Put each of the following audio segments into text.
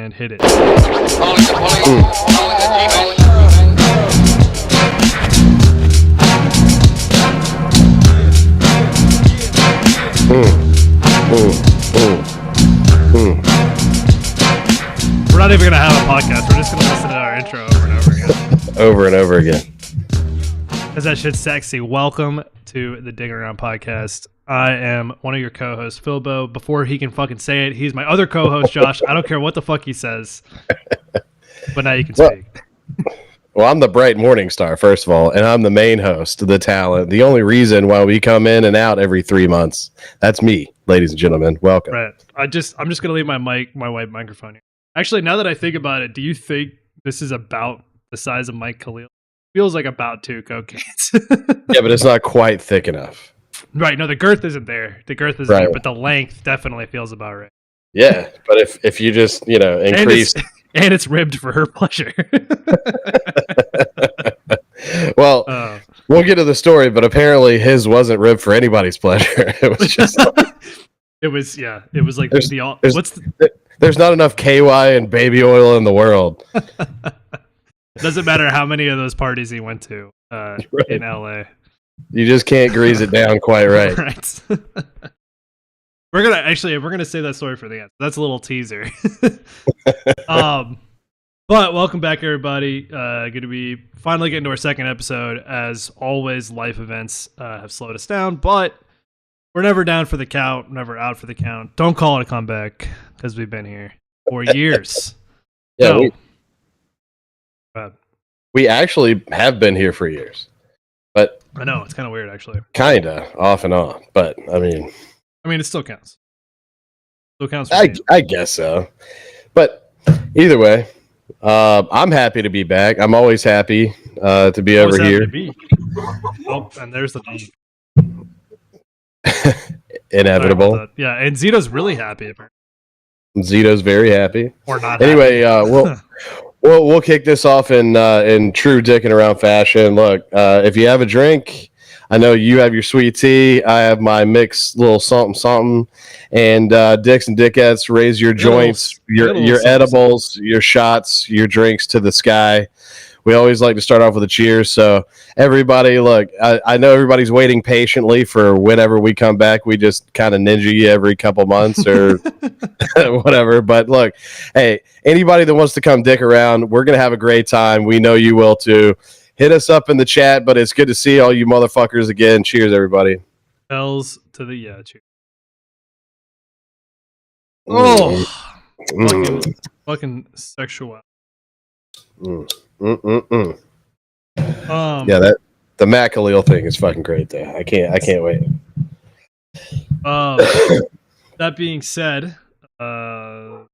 and hit it. We're not even going to have a podcast. We're just going to listen to our intro over and over again. Over and over again. Because that shit's sexy. Welcome to the Digging Around podcast. I am one of your co-hosts, Philbo. Before he can fucking say it, he's my other co-host, Josh. I don't care what the fuck he says. But now you can speak. Well, I'm the bright morning star, first of all, and I'm the main host, the talent. The only reason why we come in and out every 3 months. That's me, ladies and gentlemen. Welcome. Right. I'm just going to leave my white microphone here. Actually, now that I think about it, do you think this is about the size of Mike Khalil? Feels like about 2 Coke cans. Yeah, but it's not quite thick enough. Right. No, the girth isn't there. The girth isn't there, but the length definitely feels about right. Yeah, but if you just, increase... And it's ribbed for her pleasure. Well, we'll get to the story, but apparently his wasn't ribbed for anybody's pleasure. It was just... It was like there's not enough KY and baby oil in the world. Doesn't matter how many of those parties he went to in LA. You just can't grease it down quite right. Right. We're gonna save that story for the end. That's a little teaser. But welcome back, everybody. Good to be finally getting to our second episode. As always, life events have slowed us down, but we're never down for the count, never out for the count. Don't call it a comeback because we've been here for years. Yeah, we actually have been here for years, but I know it's kind of weird, actually. Kinda off and on, but I mean, it still counts. Still counts. I guess so, but either way, I'm happy to be back. I'm always happy to be over here. Oh, and there's the name. Inevitable. Yeah, and Zito's really happy. Zito's very happy. Or not. Anyway, we'll kick this off in true dicking around fashion. Look, if you have a drink, I know you have your sweet tea. I have my mixed little something, and dicks and dickettes, raise your joints, your edibles, your shots, your drinks to the sky. We always like to start off with a cheers. So everybody, look, I know everybody's waiting patiently for whenever we come back. We just kind of ninja you every couple months or whatever. But look, hey, anybody that wants to come dick around, we're going to have a great time. We know you will too. Hit us up in the chat, but it's good to see all you motherfuckers again. Cheers, everybody. Hells to the cheers. Oh, fucking sexual. Yeah, that the Matt Khalil thing is fucking great though. I can't wait. That being said, so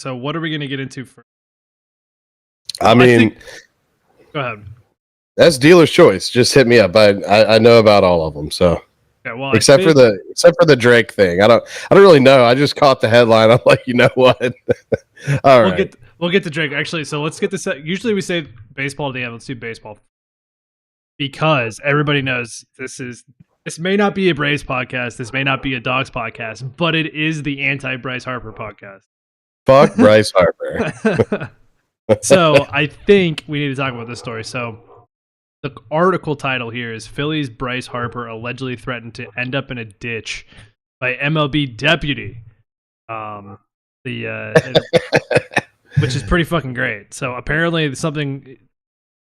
what are we gonna get into first? Go ahead. That's dealer's choice. Just hit me up. I know about all of them. So yeah, well, except for the Drake thing, I don't really know. I just caught the headline. I'm like, you know what? All right. We'll get to Drake actually. So let's get this. Usually we say baseball at the end. Let's do baseball because everybody knows this may not be a Braves podcast. This may not be a Dogs podcast, but it is the anti-Bryce Harper podcast. Fuck Bryce Harper. So I think we need to talk about this story. So the article title here is Phillies Bryce Harper allegedly threatened to end up in a ditch by MLB deputy. Which is pretty fucking great. So apparently something's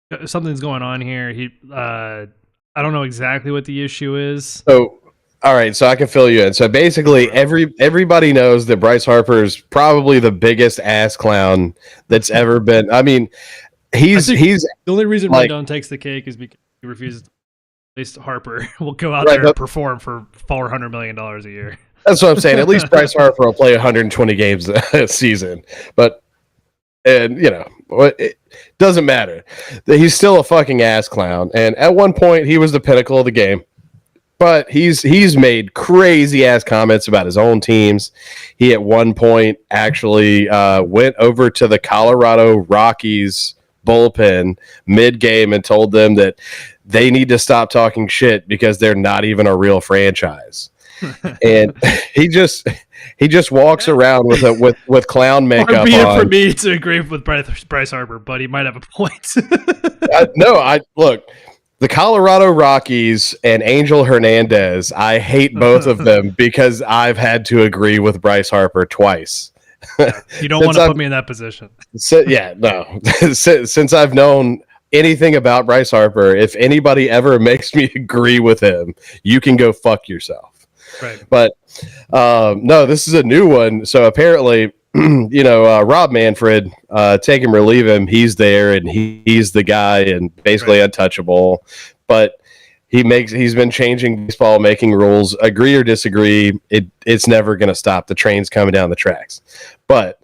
going on here. I don't know exactly what the issue is. So all right, so I can fill you in. So basically, everybody knows that Bryce Harper is probably the biggest ass clown that's ever been. I mean, he's the only reason Rendon takes the cake is because he refuses. At least Harper will go out there and perform for $400 million a year. That's what I'm saying. At least Bryce Harper will play 120 games a season, it doesn't matter. He's still a fucking ass clown, and at one point he was the pinnacle of the game. But he's made crazy ass comments about his own teams. He at one point actually went over to the Colorado Rockies bullpen mid-game and told them that they need to stop talking shit because they're not even a real franchise. And he just He just walks around with clown makeup Far be it on. for me to agree with Bryce Harper, but he might have a point. I look. The Colorado Rockies and Angel Hernandez, I hate both of them because I've had to agree with Bryce Harper twice. Yeah, you don't want to put me in that position. No. Since I've known anything about Bryce Harper, if anybody ever makes me agree with him, you can go fuck yourself. Right. But no, this is a new one. So apparently, Rob Manfred, take him or leave him, he's there and he's the guy and basically untouchable. But he's been changing baseball, making rules. Agree or disagree, it's never going to stop. The train's coming down the tracks. But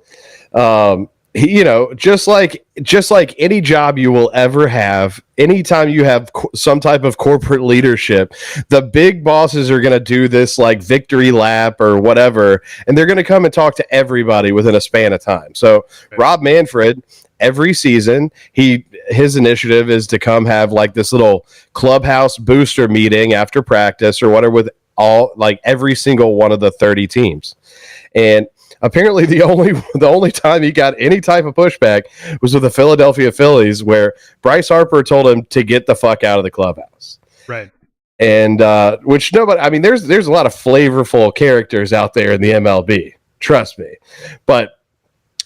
just like any job you will ever have, anytime you have some type of corporate leadership, the big bosses are going to do this like victory lap or whatever, and they're going to come and talk to everybody within a span of time. So Rob Manfred, every season, his initiative is to come have like this little clubhouse booster meeting after practice or whatever with every single one of the 30 teams. And apparently, the only time he got any type of pushback was with the Philadelphia Phillies, where Bryce Harper told him to get the fuck out of the clubhouse. Right. And which nobody. I mean, there's a lot of flavorful characters out there in the MLB. Trust me, but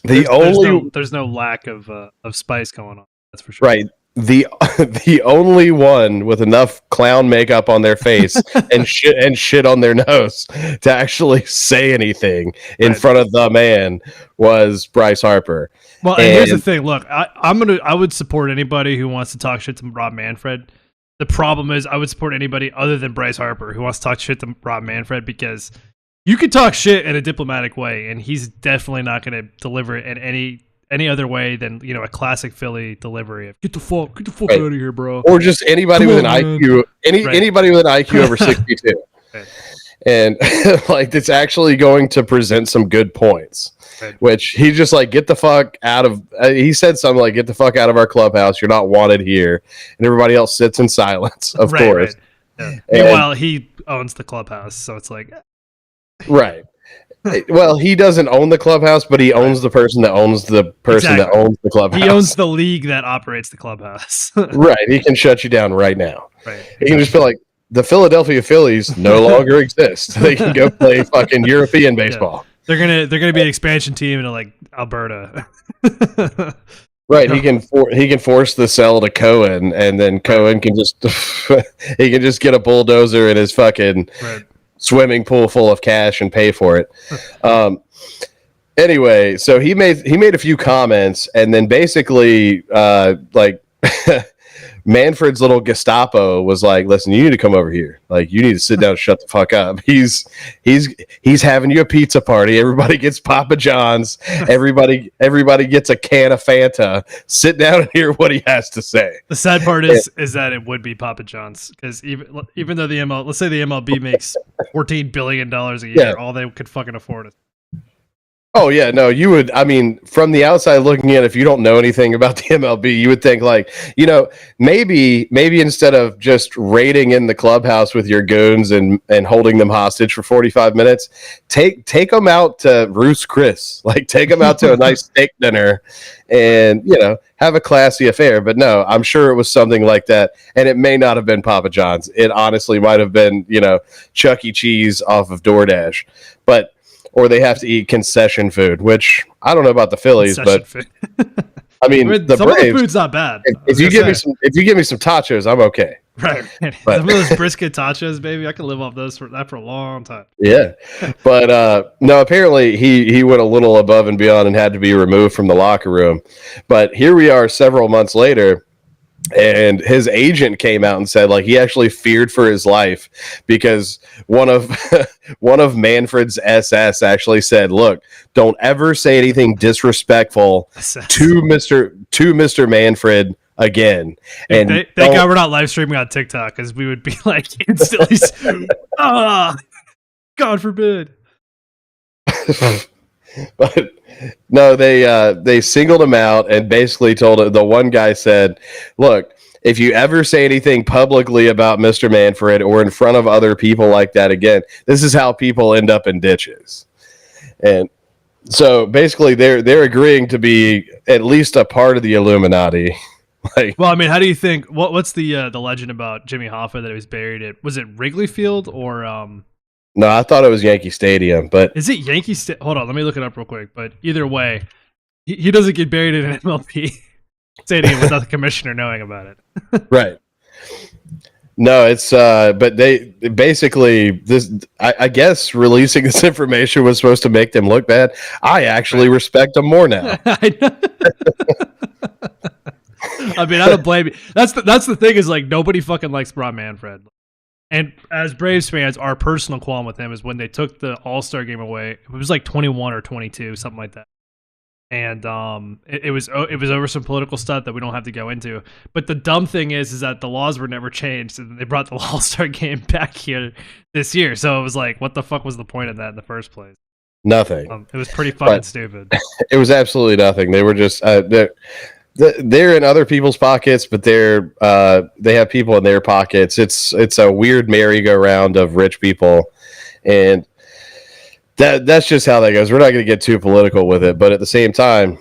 there's no lack of spice going on. That's for sure. Right. The only one with enough clown makeup on their face and shit on their nose to actually say anything in front of the man was Bryce Harper. Well, and here's the thing. Look, I would support anybody who wants to talk shit to Rob Manfred. The problem is, I would support anybody other than Bryce Harper who wants to talk shit to Rob Manfred, because you could talk shit in a diplomatic way, and he's definitely not going to deliver it in any other way than a classic Philly delivery of get the fuck out of here, bro. Or just anybody with an IQ, anybody with an IQ over 62, and like it's actually going to present some good points. Which he just like get the fuck out of. He said something like get the fuck out of our clubhouse. You're not wanted here, and everybody else sits in silence. Of course. Yeah. Meanwhile, he owns the clubhouse, so it's like right. Well, he doesn't own the clubhouse, but he owns the person that owns the person that owns the clubhouse. He owns the league that operates the clubhouse. Right. He can shut you down right now. Right. He can just be like, the Philadelphia Phillies no longer exist. They can go play fucking European baseball. Yeah. They're gonna be an expansion team in like Alberta. Right. He can force the sell to Cohen, and then Cohen can just he can just get a bulldozer in his fucking swimming pool full of cash and pay for it. Anyway, so he made a few comments, and then basically Manfred's little Gestapo was like, listen, you need to come over here. Like, you need to sit down and shut the fuck up. He's having you a pizza party. Everybody gets Papa John's. Everybody gets a can of Fanta. Sit down and hear what he has to say. The sad part is that it would be Papa John's, because even though let's say the MLB makes $14 billion a year, all they could fucking afford is. Oh, yeah, no, you would. I mean, from the outside looking in, if you don't know anything about the MLB, you would think like, maybe instead of just raiding in the clubhouse with your goons and holding them hostage for 45 minutes, take them out to Ruth's Chris. Like, take them out to a nice steak dinner and, have a classy affair. But no, I'm sure it was something like that. And it may not have been Papa John's. It honestly might have been, Chuck E. Cheese off of DoorDash. Or they have to eat concession food, which I don't know about the Phillies, but I mean, the some Braves, of the food's not bad. If you give me some tachos, I'm okay. Right. Some of those brisket tachos, baby, I can live off those for a long time. Yeah, but no, apparently he went a little above and beyond and had to be removed from the locker room. But here we are, several months later. And his agent came out and said, like, he actually feared for his life because one of Manfred's SS actually said, "Look, don't ever say anything disrespectful to Mr. Manfred again." And thank God we're not live streaming on TikTok, because we would be like instantly, God forbid. But no, they singled him out and basically told it. The one guy said, "Look, if you ever say anything publicly about Mr. Manfred or in front of other people like that again, this is how people end up in ditches." And so basically, they're agreeing to be at least a part of the Illuminati. Well, I mean, how do you think? What's the legend about Jimmy Hoffa that he was buried at? Was it Wrigley Field or? No, I thought it was Yankee Stadium, but is it Yankee Stadium? Hold on, let me look it up real quick. But either way, he doesn't get buried in an MLB stadium without the commissioner knowing about it. Right. No, it's but they basically this. I guess releasing this information was supposed to make them look bad. I actually respect them more now. I mean, I don't blame you. That's the thing is like nobody fucking likes Rob Manfred. And as Braves fans, our personal qualm with him is when they took the All-Star game away. It was like 21 or 22, something like that. And it was over some political stuff that we don't have to go into. But the dumb thing is that the laws were never changed, and they brought the All-Star game back here this year. So it was like, what the fuck was the point of that in the first place? Nothing. It was pretty fucking stupid. It was absolutely nothing. They were just they're in other people's pockets, but they have people in their pockets. It's a weird merry-go-round of rich people, and that's just how that goes. We're not going to get too political with it, but at the same time,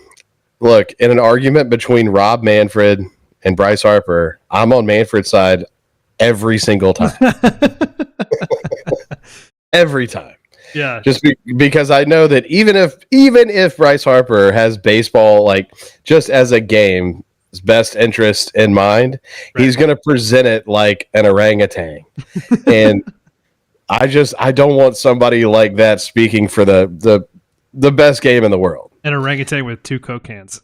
look, in an argument between Rob Manfred and Bryce Harper, I'm on Manfred's side every single time. Every time. Yeah. Just because I know that even if Bryce Harper has baseball like just as a game's best interest in mind, right, he's going to present it like an orangutan. And I don't want somebody like that speaking for the best game in the world. An orangutan with 2 Coke cans.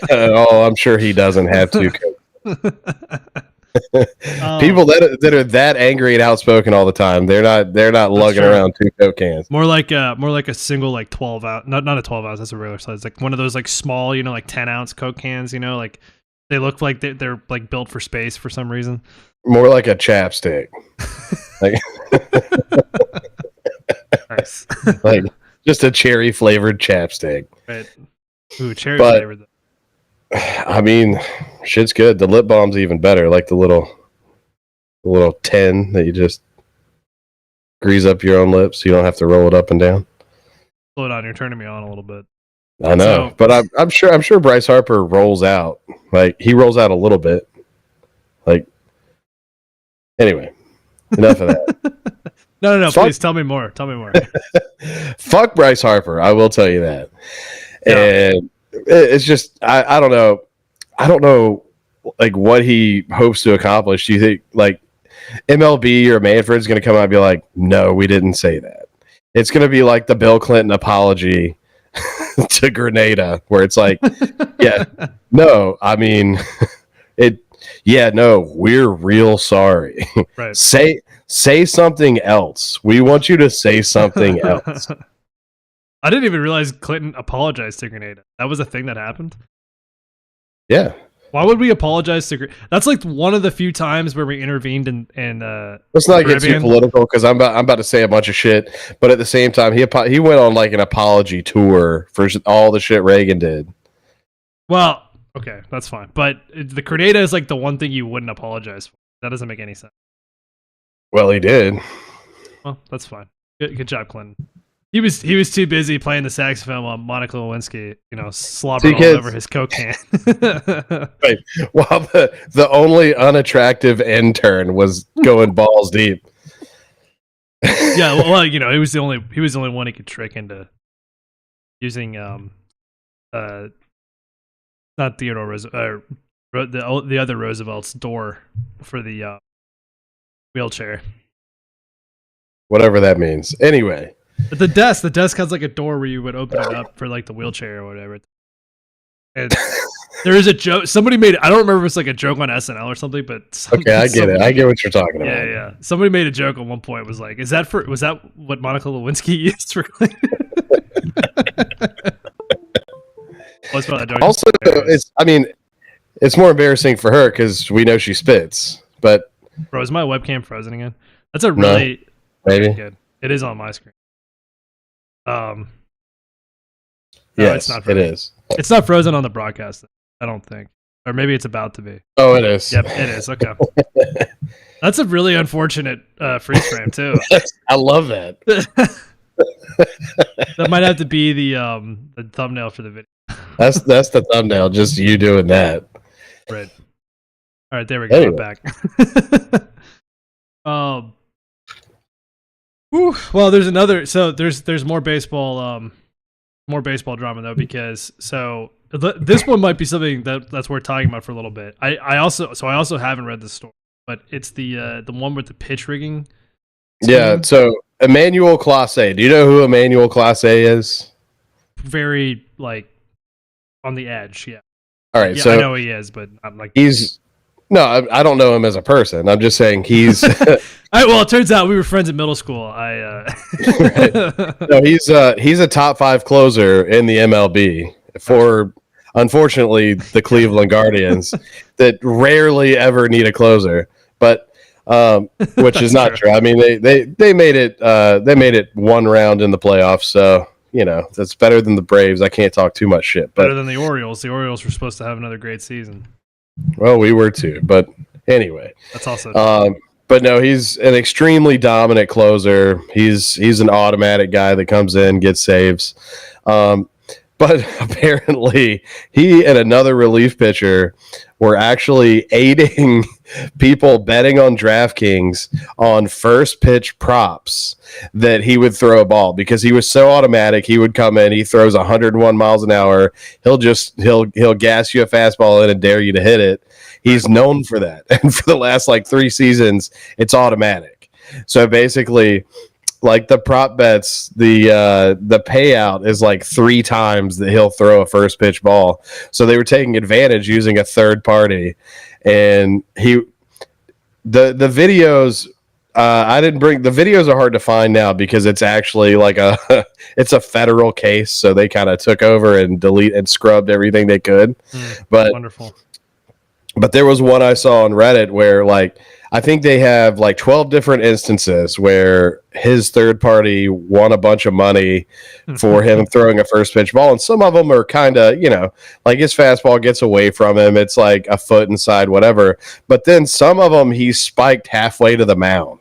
Oh, I'm sure he doesn't have 2 Coke. People that are that angry and outspoken all the time, they're not lugging around 2 Coke cans. More like a single like 12 ounce, not a 12 ounce. That's a regular size. Like one of those like small, like 10 ounce Coke cans. Like they look like they're like built for space for some reason. More like a chapstick. Like, nice. Like just a cherry flavored chapstick. Right. Ooh, cherry flavored. I mean, shit's good. The lip balm's even better. Like the little tin that you just grease up your own lips, so you don't have to roll it up and down. Slow down, you're turning me on a little bit. I know, but I'm sure Bryce Harper rolls out. Like he rolls out a little bit. Like anyway, enough of that. No, please tell me more. Fuck Bryce Harper. I will tell you that. Yeah. And it's just I don't know like what he hopes to accomplish. Do you think like MLB or Manfred's going to come out and be like, no, we didn't say that? It's going to be like the Bill Clinton apology to Grenada, where it's like, yeah, no, I mean no, we're real sorry. Right. Say something else. We want you to say something else. I didn't even realize Clinton apologized to Grenada. That was a thing that happened? Yeah. Why would we apologize to Grenada? That's like one of the few times where we intervened in let's not get too political because I'm about to say a bunch of shit. But at the same time, he went on like an apology tour for all the shit Reagan did. Well, okay, that's fine. But the Grenada is like the one thing you wouldn't apologize for. That doesn't make any sense. Well, he did. Well, that's fine. Good job, Clinton. He was too busy playing the saxophone while Monica Lewinsky, slobbered all over his Coke can. Right. While the only unattractive intern was going balls deep. Yeah, well, he was the only one he could trick into using not Theodore Roosevelt, the other Roosevelt's door for the wheelchair. Whatever that means. Anyway. But the desk has like a door where you would open it up for like the wheelchair or whatever. And there is a joke. Somebody made it. I don't remember if it's like a joke on SNL or something, but okay, I get it. I get what you're talking about. Yeah. Somebody made a joke at one point. Was like, was that what Monica Lewinsky used for? Also, it's more embarrassing for her because we know she spits. But bro, is my webcam frozen again? That's a really maybe good. It is on my screen. No, yes, it's not frozen. It is. It's not frozen on the broadcast, I don't think. Or maybe it's about to be. Oh, it is. Yep, it is. Okay. That's a really unfortunate freeze frame, too. I love that. That might have to be the thumbnail for the video. That's the thumbnail. Just you doing that. Right. All right, there we go. Anyway. I'm back. Well, there's another. So there's more baseball drama though, because this one might be something that's worth talking about for a little bit. I also haven't read the story, but it's the one with the pitch rigging. Yeah. So Emmanuel Clase. Do you know who Emmanuel Clase is? Very like on the edge. Yeah. All right. Yeah, so I know he is, but I'm like I don't know him as a person. I'm just saying he's. Well, it turns out we were friends in middle school. Right. No, he's a top 5 closer in the MLB for, unfortunately, the Cleveland Guardians that rarely ever need a closer. But which is not true. I mean, they made it one round in the playoffs, so that's better than the Braves. I can't talk too much shit. But better than the Orioles. The Orioles were supposed to have another great season. Well, we were too, but anyway. That's also. But no, he's an extremely dominant closer. He's an automatic guy that comes in, gets saves. But apparently, he and another relief pitcher were actually aiding people betting on DraftKings on first pitch props that he would throw a ball because he was so automatic. He would come in, he throws 101 miles an hour. He'll gas you a fastball in and dare you to hit it. He's known for that. And for the last 3 seasons, it's automatic. So basically, like the prop bets, the payout is 3 times that he'll throw a first pitch ball. So they were taking advantage using a third party, and the videos. I didn't bring the videos are hard to find now because it's actually it's a federal case. So they kind of took over and delete and scrubbed everything they could. But wonderful. But there was one I saw on Reddit where I think they have 12 different instances where his third party won a bunch of money for him throwing a first pitch ball. And some of them are kind of, his fastball gets away from him. It's a foot inside, whatever. But then some of them he's spiked halfway to the mound.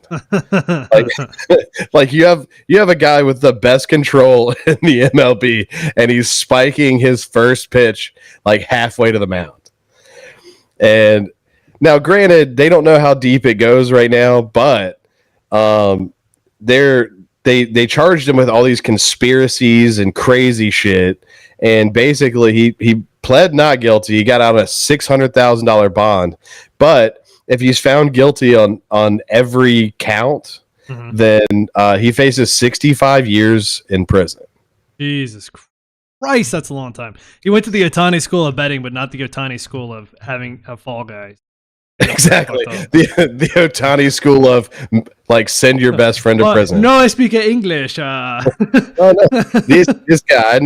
You have a guy with the best control in the MLB and he's spiking his first pitch halfway to the mound. And now, granted, they don't know how deep it goes right now, but they charged him with all these conspiracies and crazy shit. And basically, he pled not guilty. He got out a $600,000 bond. But if he's found guilty on every count, then he faces 65 years in prison. Jesus Christ, that's a long time. He went to the Otani school of betting, but not the Otani school of having a fall guy. Exactly. The Otani school of send your best friend to prison. No, I speak English. No. This guy,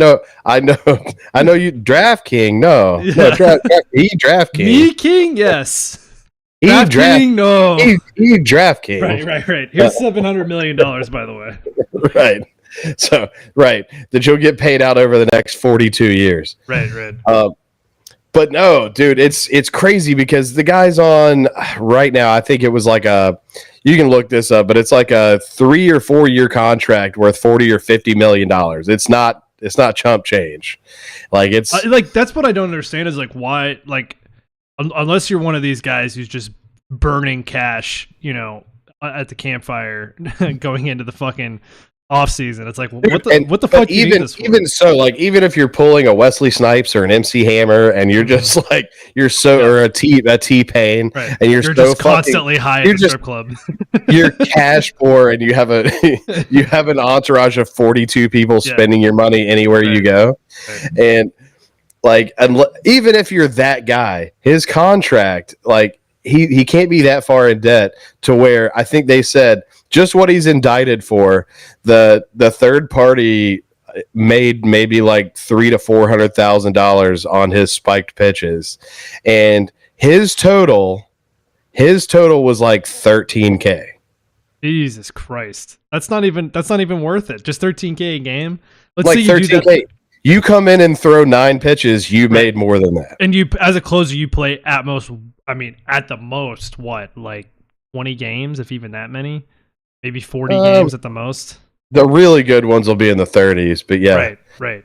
I know you. Draft King, no, Draft King. Me King, yes. Draft King, no. He Draft King. Right. Here's $700 million, by the way. Right. So that you'll get paid out over the next 42 years. Right. But no, dude, it's crazy because the guy's on right now. I think it was you can look this up, but it's a 3 or 4 year contract worth $40 or $50 million. It's not chump change. It's that's what I don't understand is why unless you're one of these guys who's just burning cash, at the campfire going into the fucking off season. It's what the fuck do you need this for? Even so, even if you're pulling a Wesley Snipes or an MC Hammer and you're just or a T-Pain and you're so just constantly high at the strip club. You're cash poor and you have an entourage of 42 people spending your money anywhere you go. And even if you're that guy, his contract, he can't be that far in debt to where I think they said just what he's indicted for, the third party made maybe $300,000 to $400,000 on his spiked pitches, and his total was $13K. Jesus Christ, that's not even worth it. Just $13K a game. Let's say you $13K. Do that. You come in and throw 9 pitches, you made more than that. And you, as a closer, you play at the most, what, 20 games, if even that many? Maybe 40 games at the most? The really good ones will be in the 30s, but yeah. Right.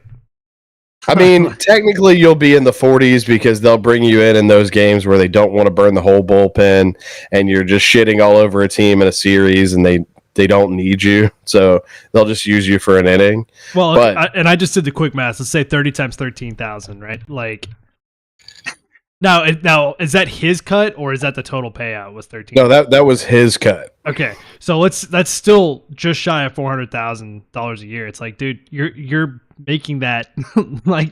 I mean, technically you'll be in the 40s because they'll bring you in those games where they don't want to burn the whole bullpen and you're just shitting all over a team in a series and they don't need you. So they'll just use you for an inning. Well, I just did the quick math. Let's say 30 times 13,000, right? Like, now, is that his cut or is that the total payout was 13? No, that was his cut. Okay, so that's still just shy of $400,000 a year. It's like, dude, you're making that like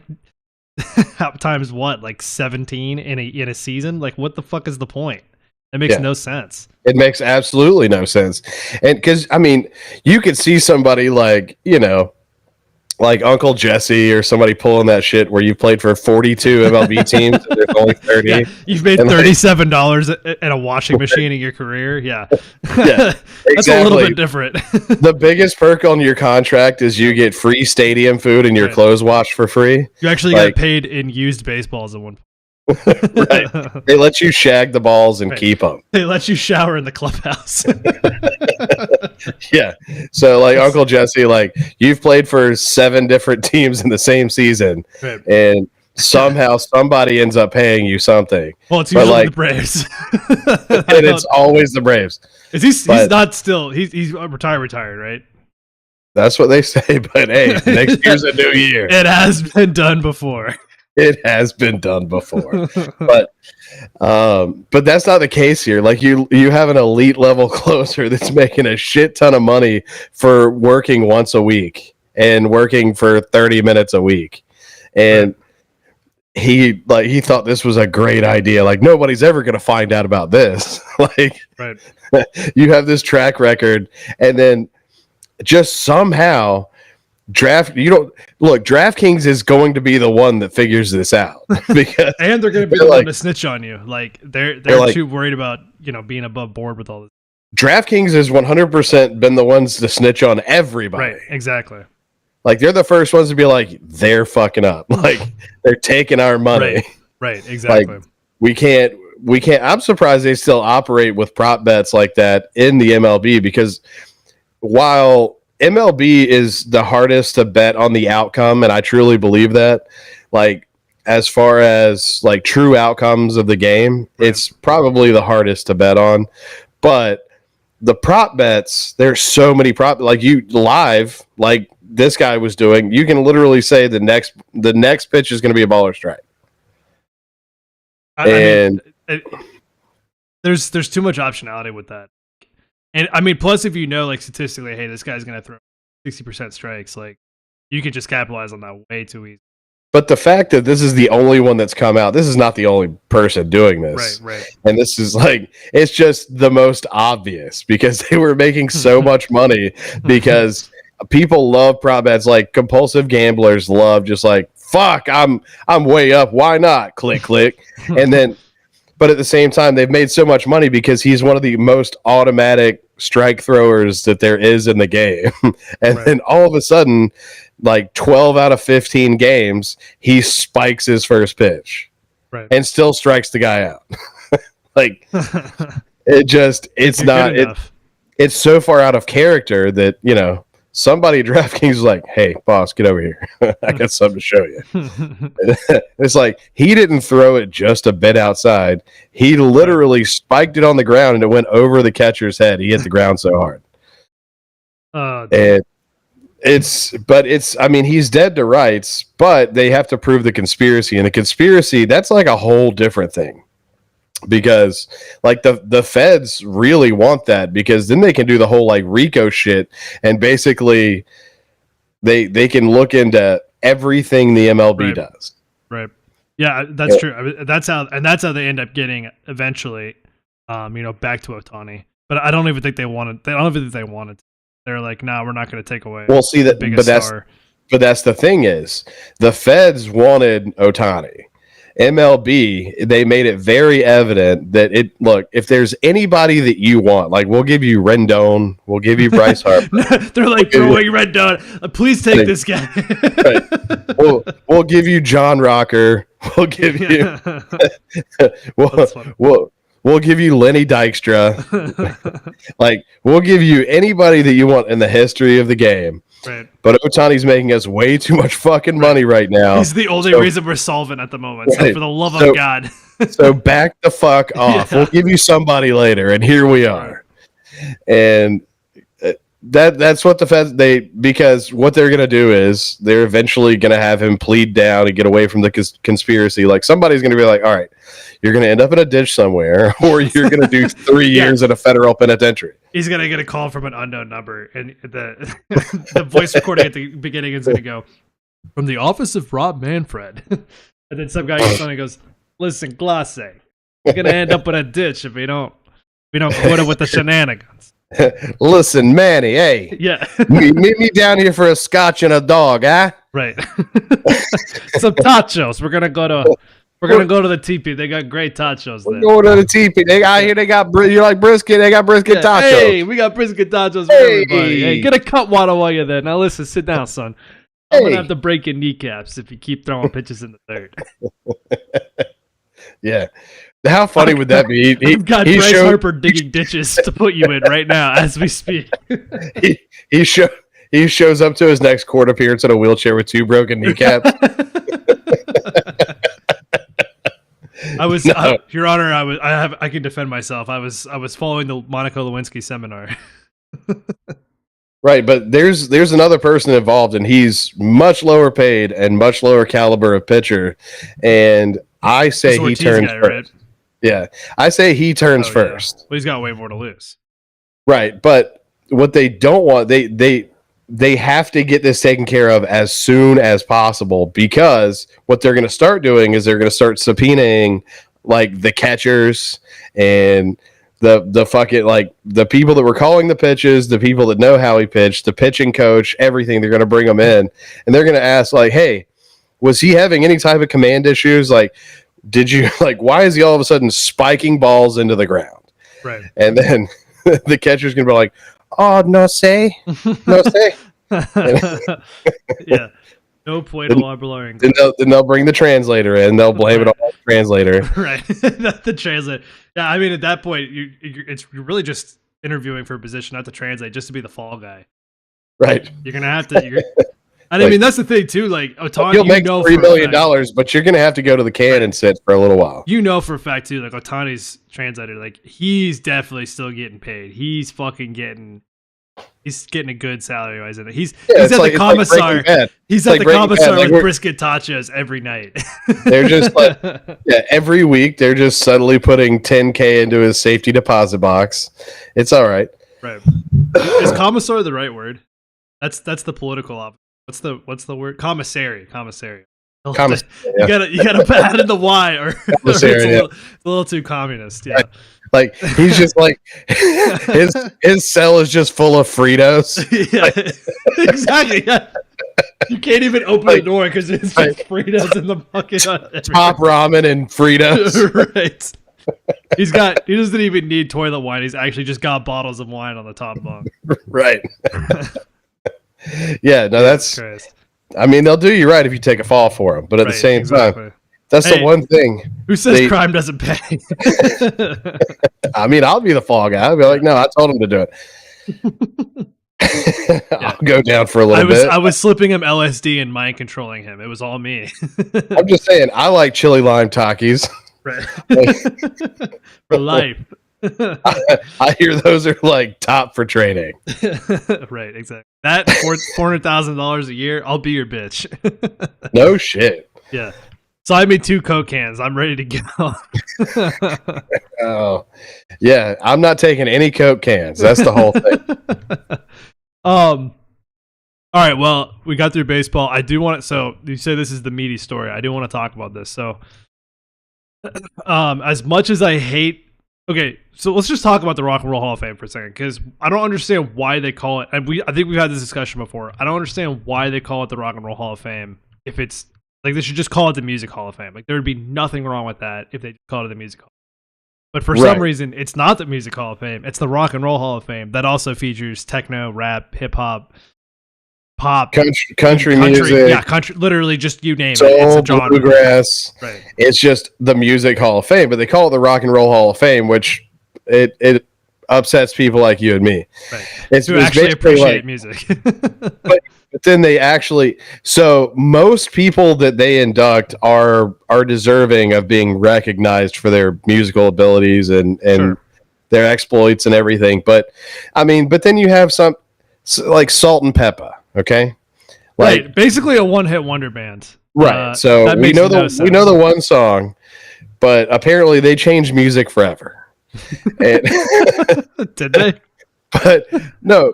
times what, like 17 in a season? Like, what the fuck is the point? It makes no sense. It makes absolutely no sense. And because, I mean, you could see somebody like, like Uncle Jesse or somebody pulling that shit where you've played for 42 MLB teams and there's only 30. Yeah, you've made $37 in a washing machine in your career. Yeah. Yeah, That's a little bit different. The biggest perk on your contract is you get free stadium food and your clothes washed for free. You actually get paid in used baseballs at one point. Right. They let you shag the balls and keep them. They let you shower in the clubhouse. Yeah. So like Uncle Jesse, like you've played for 7 different teams in the same season, and somehow somebody ends up paying you something. Well, it's usually the Braves. And it's always the Braves. He's not still. He's retired, right? That's what they say. But hey, next year's a new year. It has been done before. It has been done before, but that's not the case here. Like you have an elite level closer that's making a shit ton of money for working once a week and working for 30 minutes a week. And he thought this was a great idea. Like nobody's ever going to find out about this. Like you have this track record and then just somehow DraftKings is going to be the one that figures this out because and they're going to be the one to snitch on you. Like they're too worried about being above board with all this. DraftKings has 100% been the ones to snitch on everybody. Right, exactly. Like they're the first ones to be like they're fucking up. Like they're taking our money. Right, exactly. Like we can't. I'm surprised they still operate with prop bets like that in the MLB because while MLB is the hardest to bet on the outcome, and I truly believe that. Like, as far as like true outcomes of the game, it's probably the hardest to bet on. But the prop bets, there's so many prop. Like you live, like this guy was doing, you can literally say the next pitch is going to be a ball or strike. I mean, there's too much optionality with that. And I mean, plus if like statistically, hey, this guy's going to throw 60% strikes, like you could just capitalize on that way too easy. But the fact that this is the only one that's come out, this is not the only person doing this. Right. And this is like, it's just the most obvious because they were making so much money because people love prop bets. Like compulsive gamblers love just like, fuck, I'm way up. Why not? Click, click. And then, but at the same time, they've made so much money because he's one of the most automatic strike throwers that there is in the game. And then all of a sudden, like 12 out of 15 games, he spikes his first pitch and still strikes the guy out. Like it's so far out of character that, somebody at DraftKings is like, hey, boss, get over here. I got something to show you. It's like he didn't throw it just a bit outside. He literally spiked it on the ground and it went over the catcher's head. He hit the ground so hard. And I mean, he's dead to rights, but they have to prove the conspiracy. And the conspiracy, that's like a whole different thing. Because like the feds really want that because then they can do the whole like RICO shit and basically they can look into everything the MLB does. Right. Yeah, that's true. I mean, that's how they end up getting eventually back to Ohtani. But I don't even think they wanted to. They're like, no, we're not going to take away. Well, see that, but that's the thing is the feds wanted Ohtani. MLB, they made it very evident that if there's anybody that you want, like we'll give you Rendon, we'll give you Bryce Harper. They're like throwing Rendon. Please take this guy. We'll give you John Rocker. We'll give you We'll give you Lenny Dykstra. Like, we'll give you anybody that you want in the history of the game. Right. But Otani's making us way too much fucking money right now. He's the only reason we're solvent at the moment. So for the love of God. So back the fuck off. Yeah. We'll give you somebody later, and here we are. And that's what the Feds because what they're gonna do is they're eventually gonna have him plead down and get away from the conspiracy. Like, somebody's gonna be like, all right, you're gonna end up in a ditch somewhere, or you're gonna do 3 years in a federal penitentiary. He's gonna get a call from an unknown number, and the voice recording at the beginning is gonna go, from the office of Rob Manfred. And then some guy gets on and goes, listen, Glace, you're gonna end up in a ditch if we don't quit it with the shenanigans. Listen, Manny, hey, meet me down here for a scotch and a dog, huh? Right. Some tachos. We're gonna go to the teepee. They got great tachos there. We're going to the teepee. You like brisket? They got brisket tachos. Hey, we got brisket tachos for everybody. Hey, get a cut water while you're there. Now listen, sit down, son. I'm gonna have to break your kneecaps if you keep throwing pitches in the third. Yeah. How funny would that be? I've got Bryce Harper digging ditches to put you in right now as we speak. He shows up to his next court appearance in a wheelchair with 2 broken kneecaps. Your Honor, I can defend myself. I was following the Monica Lewinsky seminar. Right, but there's another person involved, and he's much lower paid and much lower caliber of pitcher, and I say he turns first. Right? Yeah, I say he turns first. Well, he's got way more to lose. Right, but what they don't want, they have to get this taken care of as soon as possible, because what they're going to start doing is they're going to start subpoenaing like the catchers and the fucking, like, the people that were calling the pitches, the people that know how he pitched, the pitching coach, everything. They're going to bring them in, and they're going to ask, like, hey, was he having any type of command issues? Like, did you, like, why is he all of a sudden spiking balls into the ground? Right. And then the catcher's going to be like, oh, no say. Yeah. No point of arbolaring. Then they'll bring the translator in. They'll blame it on the translator. Right. The translator. Yeah, I mean, at that point, you're really just interviewing for a position, not to translate, just to be the fall guy. Right. You're going to have to... And I mean, that's the thing too. Like, Otani, you'll make $3 million, but you're gonna have to go to the can and sit for a little while. You know for a fact too. Like, Otani's translator, like, he's definitely still getting paid. He's getting a good salary wise. He's at the commissar. He's at the commissar with brisket tachos every night. They're just like, every week they're just suddenly putting $10K into his safety deposit box. It's all right. Right. Is commissar the right word? That's the political option. What's the word? Commissary. You gotta add in the Y, or it's a little too communist. Yeah. Like, he's just like, his cell is just full of Fritos. Yeah, exactly. Yeah. You can't even open the door because it's just Fritos in the bucket. Top ramen and Fritos. Right. He doesn't even need toilet wine. He's actually just got bottles of wine on the top bunk. Right. Yeah, no, that's... I mean, they'll do you right if you take a fall for them, but at the same time, that's the one thing. Who says crime doesn't pay? I mean, I'll be the fall guy. I'll be like, no, I told him to do it. I'll go down for a little bit. I was slipping him LSD and mind controlling him. It was all me. I'm just saying, I like chili lime Takis. Right. For life. I hear those are like top for training. Right, exactly. That $400,000 a year, I'll be your bitch. No shit. Yeah. So I made 2 Coke cans. I'm ready to go. Oh, yeah. I'm not taking any Coke cans. That's the whole thing. All right. Well, we got through baseball. I do want to. So you say this is the meaty story. I do want to talk about this. So, as much as I hate. Okay, so let's just talk about the Rock and Roll Hall of Fame for a second, because I don't understand why they call it. And I think we've had this discussion before. I don't understand why they call it the Rock and Roll Hall of Fame. If it's like, they should just call it the Music Hall of Fame. Like, there would be nothing wrong with that if they called it the Music Hall. But for some reason, it's not the Music Hall of Fame. It's the Rock and Roll Hall of Fame that also features techno, rap, hip hop, pop, country music, yeah, country. Literally, just you name it. soul, It's a genre. bluegrass. Right. It's just the Music Hall of Fame, but they call it the Rock and Roll Hall of Fame, which it upsets people like you and me. Right. It's actually appreciate music. but then they actually, so most people that they induct are deserving of being recognized for their musical abilities and Sure. their exploits and everything. But I mean, but then you have some like Salt and Pepper, okay? Like, right. Basically a one-hit wonder band. right. So we know the one song, but apparently they changed music forever. And did they? But no,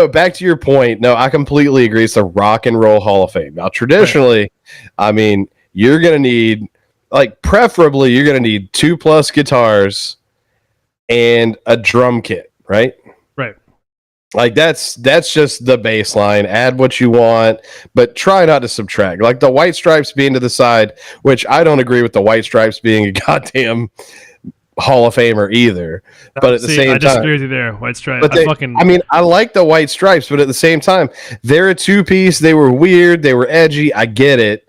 back to your point. No, I completely agree. It's the Rock and Roll Hall of Fame. Now, traditionally, right. I mean, you're going to need, like, preferably, you're going to need 2+ guitars and a drum kit, right? Right. Like, that's just the baseline. Add what you want, but try not to subtract. Like, the White Stripes being to the side, which I don't agree with the White Stripes being a goddamn Hall of Famer either, but at the same time, I disagree with you there. White Stripes. I mean, I like the White Stripes, but at the same time, they're a 2-piece. They were weird. They were edgy. I get it.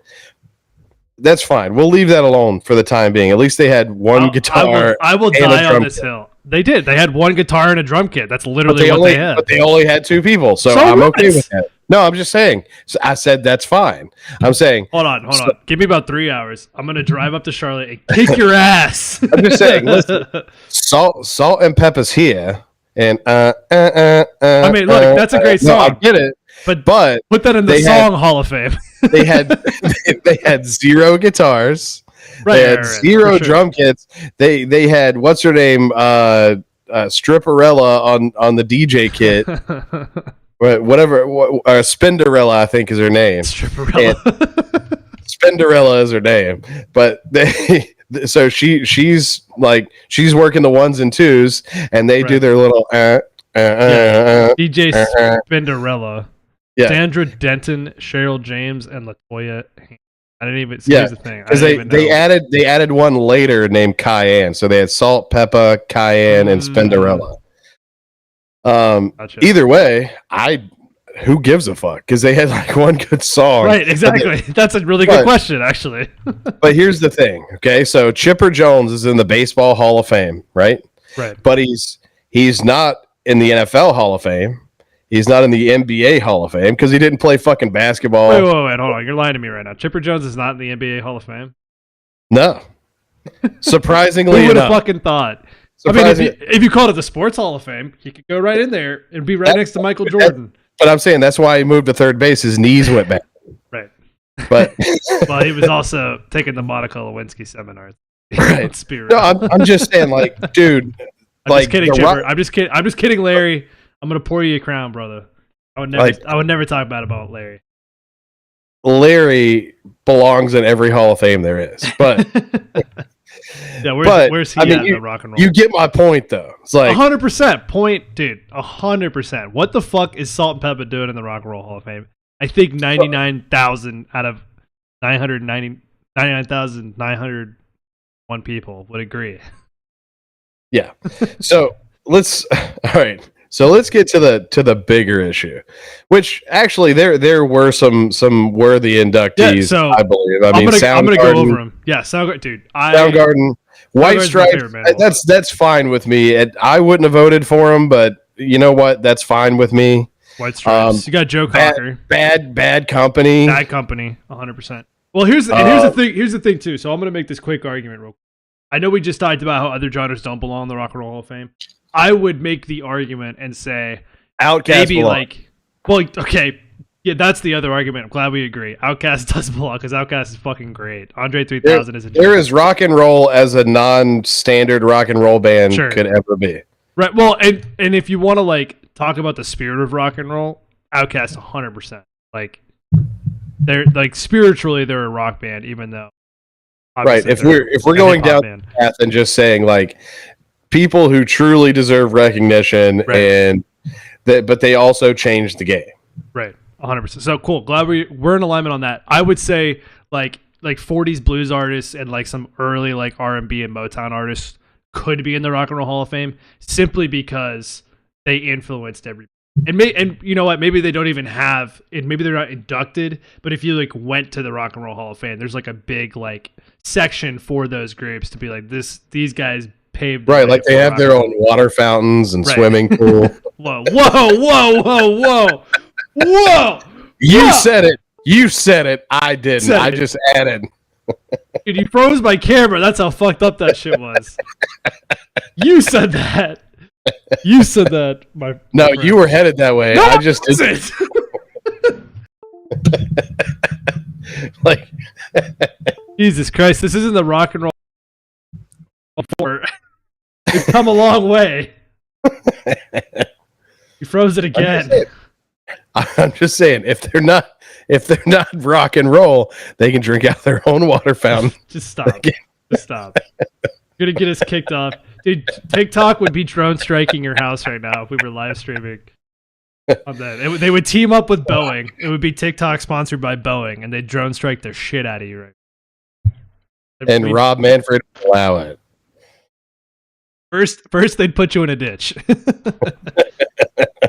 That's fine. We'll leave that alone for the time being. At least they had one guitar. I will die on this hill. They did. They had one guitar and a drum kit. That's literally what they had. But they only had 2 people, so I'm okay with that. No, I'm just saying. So I said that's fine. I'm saying. Hold on. Give me about 3 hours. I'm gonna drive up to Charlotte and kick your ass. I'm just saying. Listen, Salt and Pepper's here, and I mean, look, that's a great song. No, I get it, but put that in the song Hall of Fame. they had 0 guitars. Right, they had 0 drum kits. They had what's her name, Stripperella on the DJ kit. Whatever, Spinderella, I think is her name. Spinderella is her name, but so she's working the 1s and 2s, and they do their little DJ Spinderella, Sandra Denton, Cheryl James, and Latoya. I didn't even. Here's the thing, because they added one later named Cayenne, so they had Salt, Pepper, Cayenne, and Spinderella. Gotcha. Either way, who gives a fuck? Because they had like one good song. Right, exactly. That's a really good question, actually. But here's the thing, okay? So Chipper Jones is in the Baseball Hall of Fame, right? Right. But he's not in the NFL Hall of Fame. He's not in the NBA Hall of Fame because he didn't play fucking basketball. Wait, hold on. You're lying to me right now. Chipper Jones is not in the NBA Hall of Fame? No. Surprisingly Who would have fucking thought? I mean, if you called it the Sports Hall of Fame, he could go right in there and be right next to Michael Jordan. But I'm saying that's why he moved to third base. His knees went back. Right. But well, he was also taking the Monica Lewinsky seminars. Right. No, I'm just saying, like, dude. I'm just kidding, Chipper. I'm just kidding, Larry. I'm gonna pour you a crown, brother. I would never talk bad about Larry. Larry belongs in every Hall of Fame there is, but. Yeah, where's he at in the rock and roll? You get my point, though. It's like 100% point, dude. 100%. What the fuck is Salt and Pepper doing in the Rock and Roll Hall of Fame? I think 99,000 out of 99,901 people would agree. Yeah. So let's get to the bigger issue, which actually there were some worthy inductees. Yeah, so I believe. I'm gonna go over them. Yeah, Soundgarden, dude. Soundgarden, White Stripes. That's fine with me. I wouldn't have voted for him, but you know what? That's fine with me. White Stripes. You got Joe Cocker. Bad Company. Bad Company. 100%. Well, here's the thing. Here's the thing too. So I'm gonna make this quick argument real quick. I know we just talked about how other genres don't belong in the Rock and Roll Hall of Fame. I would make the argument and say Outkast maybe belong. Okay, yeah, that's the other argument. I'm glad we agree. Outkast does belong because Outkast is fucking great. Andre 3000 is a there is rock and roll as a non-standard rock and roll band could ever be. Right. Well, and if you want to like talk about the spirit of rock and roll, Outkast 100%. Like they're like spiritually they're a rock band, even though right. If we're going down the path and just saying like people who truly deserve recognition but they also changed the game. Right. 100%. So cool. Glad we're in alignment on that. I would say like 40s blues artists and like some early like R&B and Motown artists could be in the Rock and Roll Hall of Fame simply because they influenced everybody. And you know what? Maybe they don't even have it. Maybe they're not inducted. But if you like went to the Rock and Roll Hall of Fame, there's like a big like section for those groups to be like these guys paved right. Like they have their own water fountains and swimming pool. Whoa! You said it. You said it. I didn't. I just added. Dude, you froze my camera. That's how fucked up that shit was. You said that. You said that. No, you were headed that way. No, I just didn't. Like Jesus Christ, this isn't the Rock and Roll. We've come a long way. You froze it again. I'm just saying, if they're not rock and roll, they can drink out their own water fountain. Just stop. Just stop. You're gonna get us kicked off. Dude, TikTok would be drone striking your house right now if we were live streaming on that. They would team up with Boeing. It would be TikTok sponsored by Boeing, and they'd drone strike their shit out of you right now. And Rob Manfred would allow it. First they'd put you in a ditch.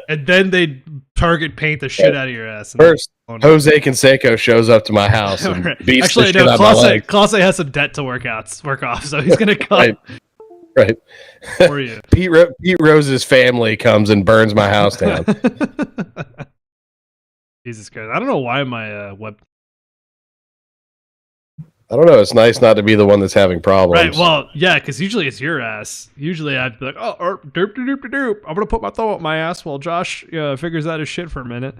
And then they'd target paint the shit out of your ass. First, Jose Canseco shows up to my house and beats Actually, the shit out of my leg. Clase has some debt to work off, so he's going to come right. for you. Pete Rose's family comes and burns my house down. Jesus Christ. I don't know why my web... I don't know. It's nice not to be the one that's having problems. Right. Well, yeah, because usually it's your ass. Usually I'd be like, oh, doop. I'm going to put my thumb up my ass while Josh figures out his shit for a minute.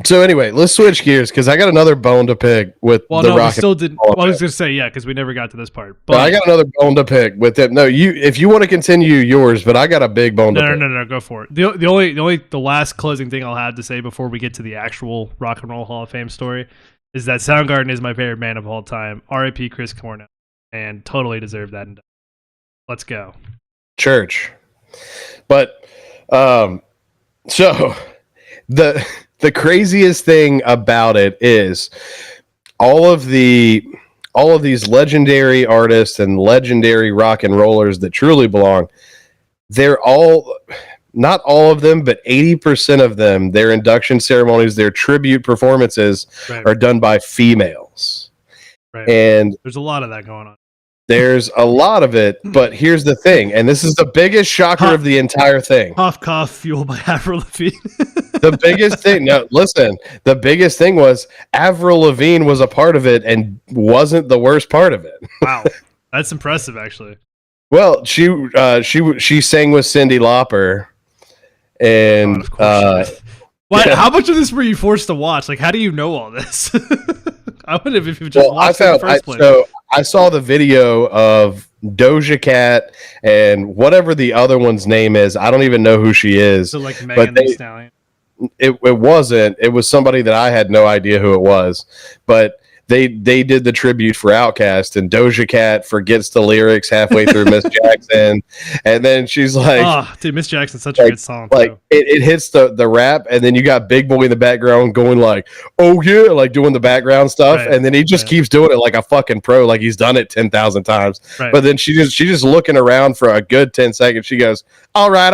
So anyway, let's switch gears because I got another bone to pick with the Rock. We still didn't. Well, I was going to say, yeah, because we never got to this part. But I got another bone to pick with it. No, if you want to continue yours, but I got a big bone to pick. No, go for it. The last closing thing I'll have to say before we get to the actual Rock and Roll Hall of Fame story is that Soundgarden is my favorite band of all time. R.I.P. Chris Cornell, and totally deserve that. Let's go. Church. But so the craziest thing about it is all of these legendary artists and legendary rock and rollers that truly belong, they're all, not all of them, but 80% of them, their induction ceremonies, their tribute performances are done by females. Right. And there's a lot of that going on. There's a lot of it, but here's the thing, and this is the biggest shocker of the entire thing. Cough, fueled by Avril Lavigne. The biggest thing, no, listen, the biggest thing was Avril Lavigne was a part of it and wasn't the worst part of it. Wow. That's impressive, actually. Well, she sang with Cyndi Lauper. And how much of this were you forced to watch? Like, how do you know all this? I wouldn't have if you just watched it in the first place. So I saw the video of Doja Cat and whatever the other one's name is. I don't even know who she is. So like Megan Thee Stallion. It wasn't. It was somebody that I had no idea who it was. But they did the tribute for Outkast, and Doja Cat forgets the lyrics halfway through Miss Jackson, and then she's like, "Oh, dude, Miss Jackson's such a good song." Like it hits the rap, and then you got Big Boy in the background going like, "Oh yeah," like doing the background stuff, and then he just keeps doing it like a fucking pro, like he's done it 10,000 times. Right. But then she's just looking around for a good 10 seconds. She goes, "All right."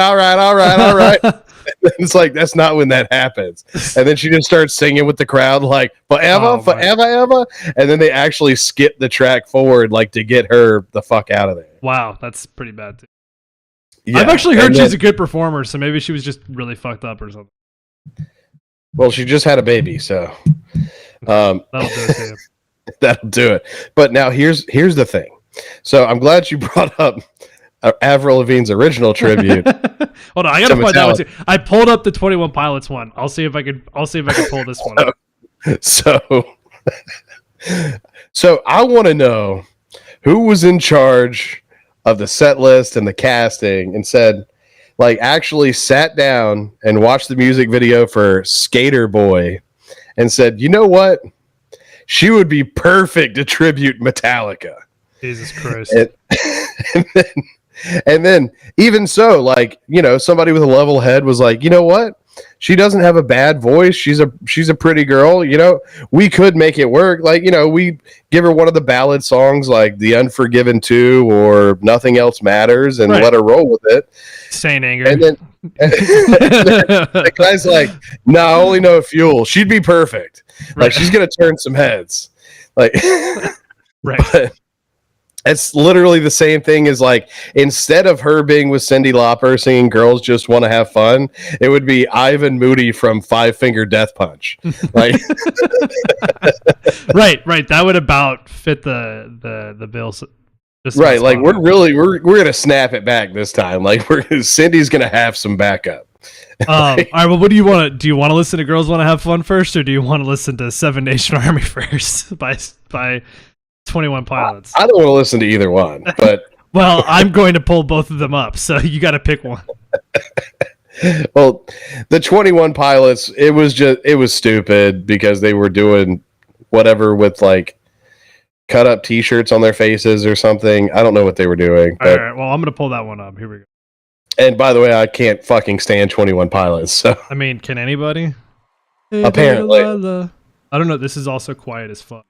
It's like, that's not when that happens. And then she just starts singing with the crowd like forever. And then they actually skip the track forward like to get her the fuck out of there. Wow, that's pretty bad too. Yeah, I've actually heard she's a good performer, so maybe she was just really fucked up or something. Well, she just had a baby, so that'll do it too. That'll do it. But now here's the thing. So I'm glad you brought up Avril Lavigne's original tribute. Hold on, I gotta find that one too. I pulled up the 21 Pilots one. I'll see if I can pull this one up. So I want to know who was in charge of the set list and the casting and said, like, actually sat down and watched the music video for Skater Boy and said, you know what? She would be perfect to tribute Metallica. Jesus Christ. And then even so, like, you know, somebody with a level head was like, you know what? She doesn't have a bad voice. She's a pretty girl. You know, we could make it work. Like, you know, we give her one of the ballad songs like The Unforgiven 2 or Nothing Else Matters and let her roll with it. Saint anger. And then the guy's like, "No, I only know Fuel. She'd be perfect. Right. Like she's gonna turn some heads." Like, right. But it's literally the same thing as like instead of her being with Cyndi Lauper singing "Girls Just Want to Have Fun," it would be Ivan Moody from Five Finger Death Punch. Like, right. That would about fit the bills. Right, like we're gonna snap it back this time. Like Cindy's gonna have some backup. All right. Well, what do you want to? Do you want to listen to "Girls Want to Have Fun" first, or do you want to listen to Seven Nation Army first by 21 Pilots? I don't want to listen to either one, but well, I'm going to pull both of them up, so you got to pick one. Well, the 21 Pilots, it was stupid because they were doing whatever with like cut up T-shirts on their faces or something. I don't know what they were doing. All right. Well, I'm gonna pull that one up. Here we go. And by the way, I can't fucking stand 21 Pilots. So I mean, can anybody? Apparently. I don't know. This is also quiet as fuck.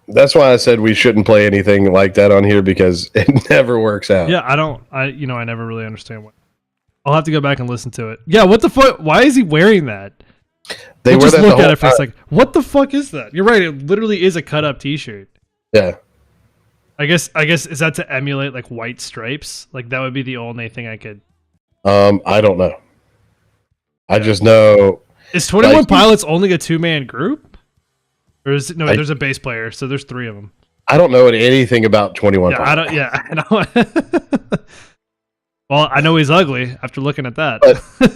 That's why I said we shouldn't play anything like that on here because it never works out. Yeah, I never really understand what. I'll have to go back and listen to it. Yeah, what the fuck? Why is he wearing that? They we'll just look at it time. first, like, what the fuck is that? You're right. It literally is a cut up T-shirt. Yeah. I guess is that to emulate like white stripes? Like that would be the only thing I could. I don't know. I just know. Is 21 Pilots only a 2-man group? Or is it, no? There's a bass player, so there's 3 of them. I don't know anything about 21 Yeah, Pilots. I know. Well, I know he's ugly after looking at that.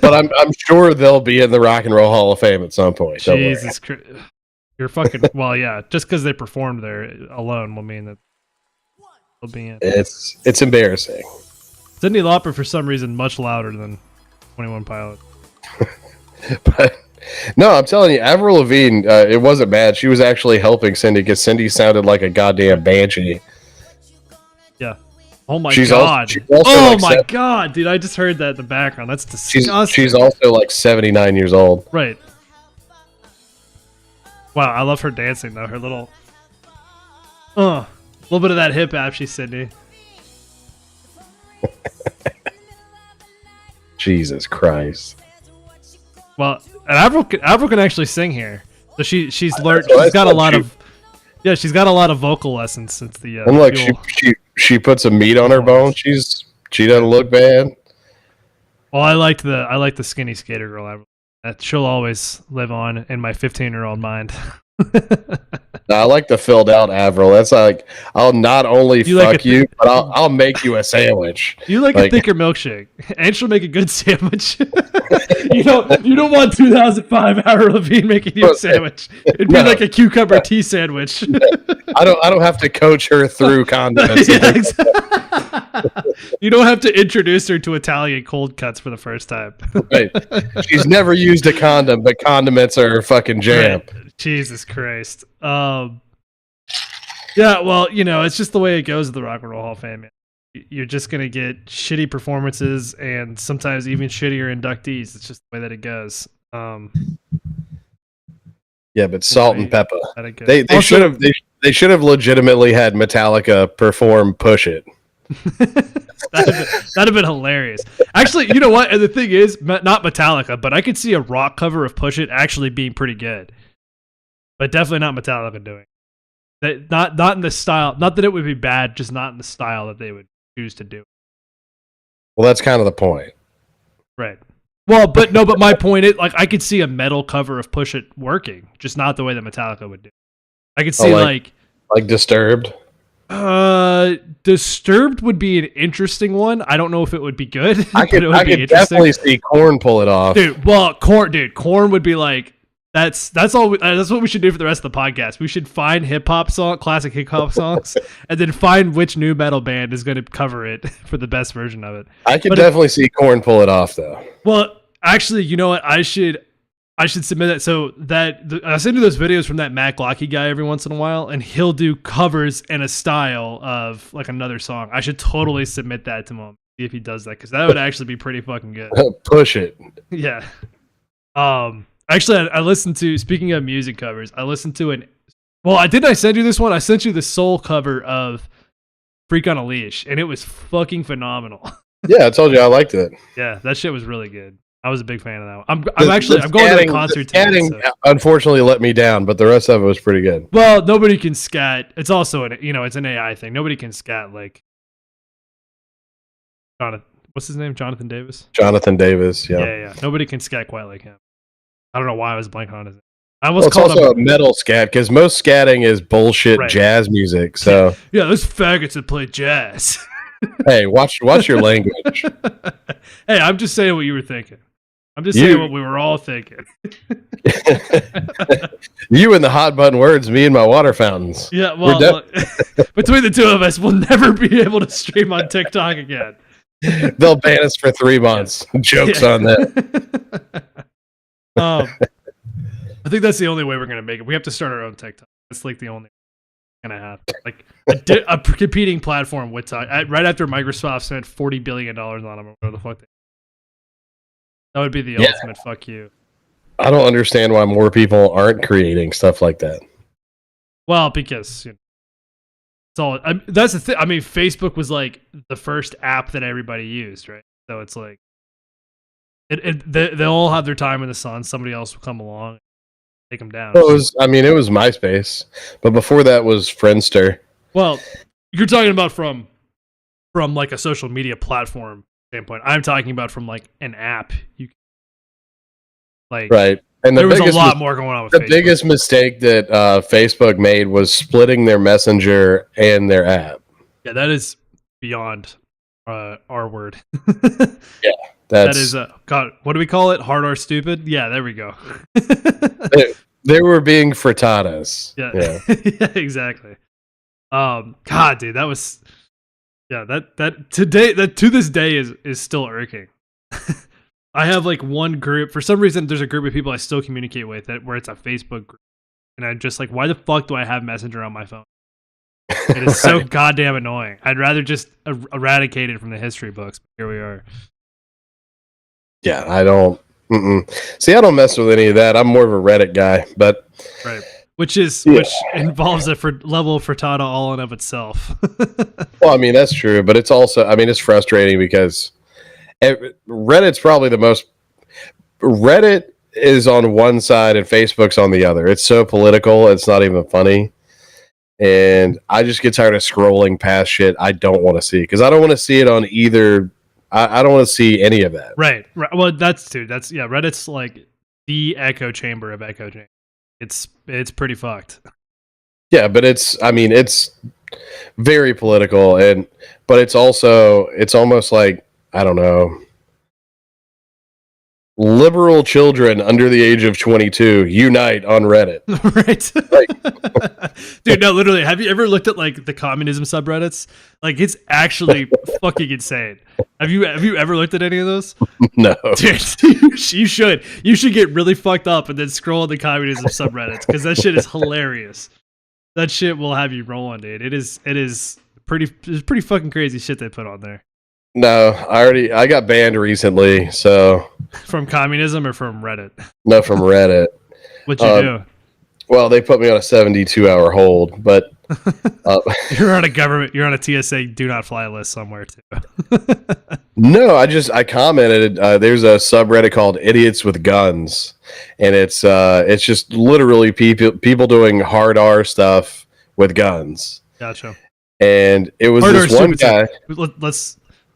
But I'm sure they'll be in the Rock and Roll Hall of Fame at some point. Jesus Christ. You're fucking... Well, yeah. Just because they performed there alone will mean that they'll be in. It's embarrassing. Cyndi Lauper, for some reason, much louder than 21 Pilots. But... No, I'm telling you, Avril Lavigne, it wasn't bad. She was actually helping Cindy because Cindy sounded like a goddamn banshee. Yeah. Oh my god. Oh my god, dude! I just heard that in the background. That's disgusting. She's also like 79 years old. Right. Wow, I love her dancing though. Her little, a little bit of that hip hop. She's Cindy. Jesus Christ. Well, and Avril can actually sing here. So she's learned. She's got a lot of. Yeah, she's got a lot of vocal lessons since the. And look, she put some meat on her bone. She doesn't look bad. Well, I like the skinny skater girl Avril. She'll always live on in my 15-year-old mind. I like the filled out Avril. That's like I'll not only fuck you, but I'll make you a sandwich. You like a thicker milkshake, and she'll make a good sandwich. you don't want 2005 Avril Lavigne making you a sandwich. It'd be like a cucumber tea sandwich. I don't have to coach her through condiments. You don't have to introduce her to Italian cold cuts for the first time. Right. She's never used a condom, but condiments are her fucking jam. Right. Jesus Christ. Yeah, well, it's just the way it goes at the Rock and Roll Hall of Fame. Man. You're just going to get shitty performances and sometimes even shittier inductees. It's just the way that it goes. Yeah, but salt and pepper. They also, should have legitimately had Metallica perform Push It. That'd have been hilarious. Actually, you know what? And the thing is, not Metallica, but I could see a rock cover of Push It actually being pretty good. But definitely not Metallica doing it. Not in the style. Not that it would be bad, just not in the style that they would choose to do. Well, that's kind of the point. Right. Well, but my point is, like, I could see a metal cover of Push It working, just not the way that Metallica would do it. I could see like Disturbed. Disturbed would be an interesting one. I don't know if it would be good. I could definitely see Korn pull it off. Dude, Korn would be like, that's all. That's what we should do for the rest of the podcast. We should find classic hip hop songs, and then find which new metal band is going to cover it for the best version of it. I could definitely see Korn pull it off, though. Well, actually, you know what? I should submit that. So I send you those videos from that Matt Glocky guy every once in a while, and he'll do covers in a style of like another song. I should totally submit that to him, see if he does that, because that would actually be pretty fucking good. Push It. Yeah. Actually, I listened to, speaking of music covers, I listened to didn't I send you this one? I sent you the soul cover of Freak on a Leash, and it was fucking phenomenal. Yeah, I told you I liked it. Yeah, that shit was really good. I was a big fan of that one. I'm going to a concert tonight. So. Unfortunately let me down, but the rest of it was pretty good. Well, nobody can scat. It's also it's an AI thing. Nobody can scat like Jonathan. What's his name? Jonathan Davis. Jonathan Davis. Yeah. Yeah. Nobody can scat quite like him. I don't know why I was blanking on his name. It's also a metal scat because most scatting is bullshit jazz music. So yeah, those faggots that play jazz. Hey, watch your language. Hey, I'm just saying what you were thinking. I'm just saying what we were all thinking. You and the hot button words, me and my water fountains. Yeah, well, between the two of us, we'll never be able to stream on TikTok again. They'll ban us for 3 months. Jokes on that. I think that's the only way we're gonna make it. We have to start our own TikTok. It's like the only gonna happen. Like a competing platform with TikTok. Right after Microsoft spent $40 billion on them, or whatever the fuck. That would be the ultimate fuck you. I don't understand why more people aren't creating stuff like that. Well, because it's all. That's the thing. I mean, Facebook was like the first app that everybody used, right? So it's like, they all have their time in the sun. Somebody else will come along, take them down. Well, it was MySpace, but before that was Friendster. Well, you're talking about from like a social media platform standpoint. I'm talking about from like an app. Right. And there was a lot more going on with Facebook. The biggest mistake that Facebook made was splitting their Messenger and their app. Yeah, that is beyond our word. Yeah. That is God, what do we call it? Hard or stupid? Yeah, there we go. They were being frittatas. Yeah. Yeah, exactly. God, dude, that was that to this day is still irking. I have like one group. For some reason, there's a group of people I still communicate with where it's a Facebook group. And I'm just like, why the fuck do I have Messenger on my phone? It is so goddamn annoying. I'd rather just eradicate it from the history books. But here we are. Yeah, I don't. See, I don't mess with any of that. I'm more of a Reddit guy, but right, which involves a level of frittata all in of itself. Well, I mean that's true, but it's also, I mean, it's frustrating because Reddit's probably the most. Reddit is on one side and Facebook's on the other. It's so political, it's not even funny, and I just get tired of scrolling past shit I don't want to see because I don't want to see it on either. I don't want to see any of that. Right. Well, Reddit's like the echo chamber of echo chamber. It's pretty fucked. Yeah, but it's very political, but it's almost like, I don't know, liberal children under the age of 22 unite on Reddit. Right. Dude, no, literally, have you ever looked at like the communism subreddits? Like, it's actually fucking insane. Have you ever looked at any of those? No. Dude, you should. You should get really fucked up and then scroll the communism subreddits because that shit is hilarious. That shit will have you rolling, dude. It's pretty fucking crazy shit they put on there. No, I got banned recently, so. From communism or from Reddit? No, from Reddit. What'd you do? Well, they put me on a 72-hour hold, but you're on a TSA do not fly list somewhere too. No, I commented. There's a subreddit called Idiots with Guns, and it's just literally people doing hard R stuff with guns. Gotcha. And it was this one guy.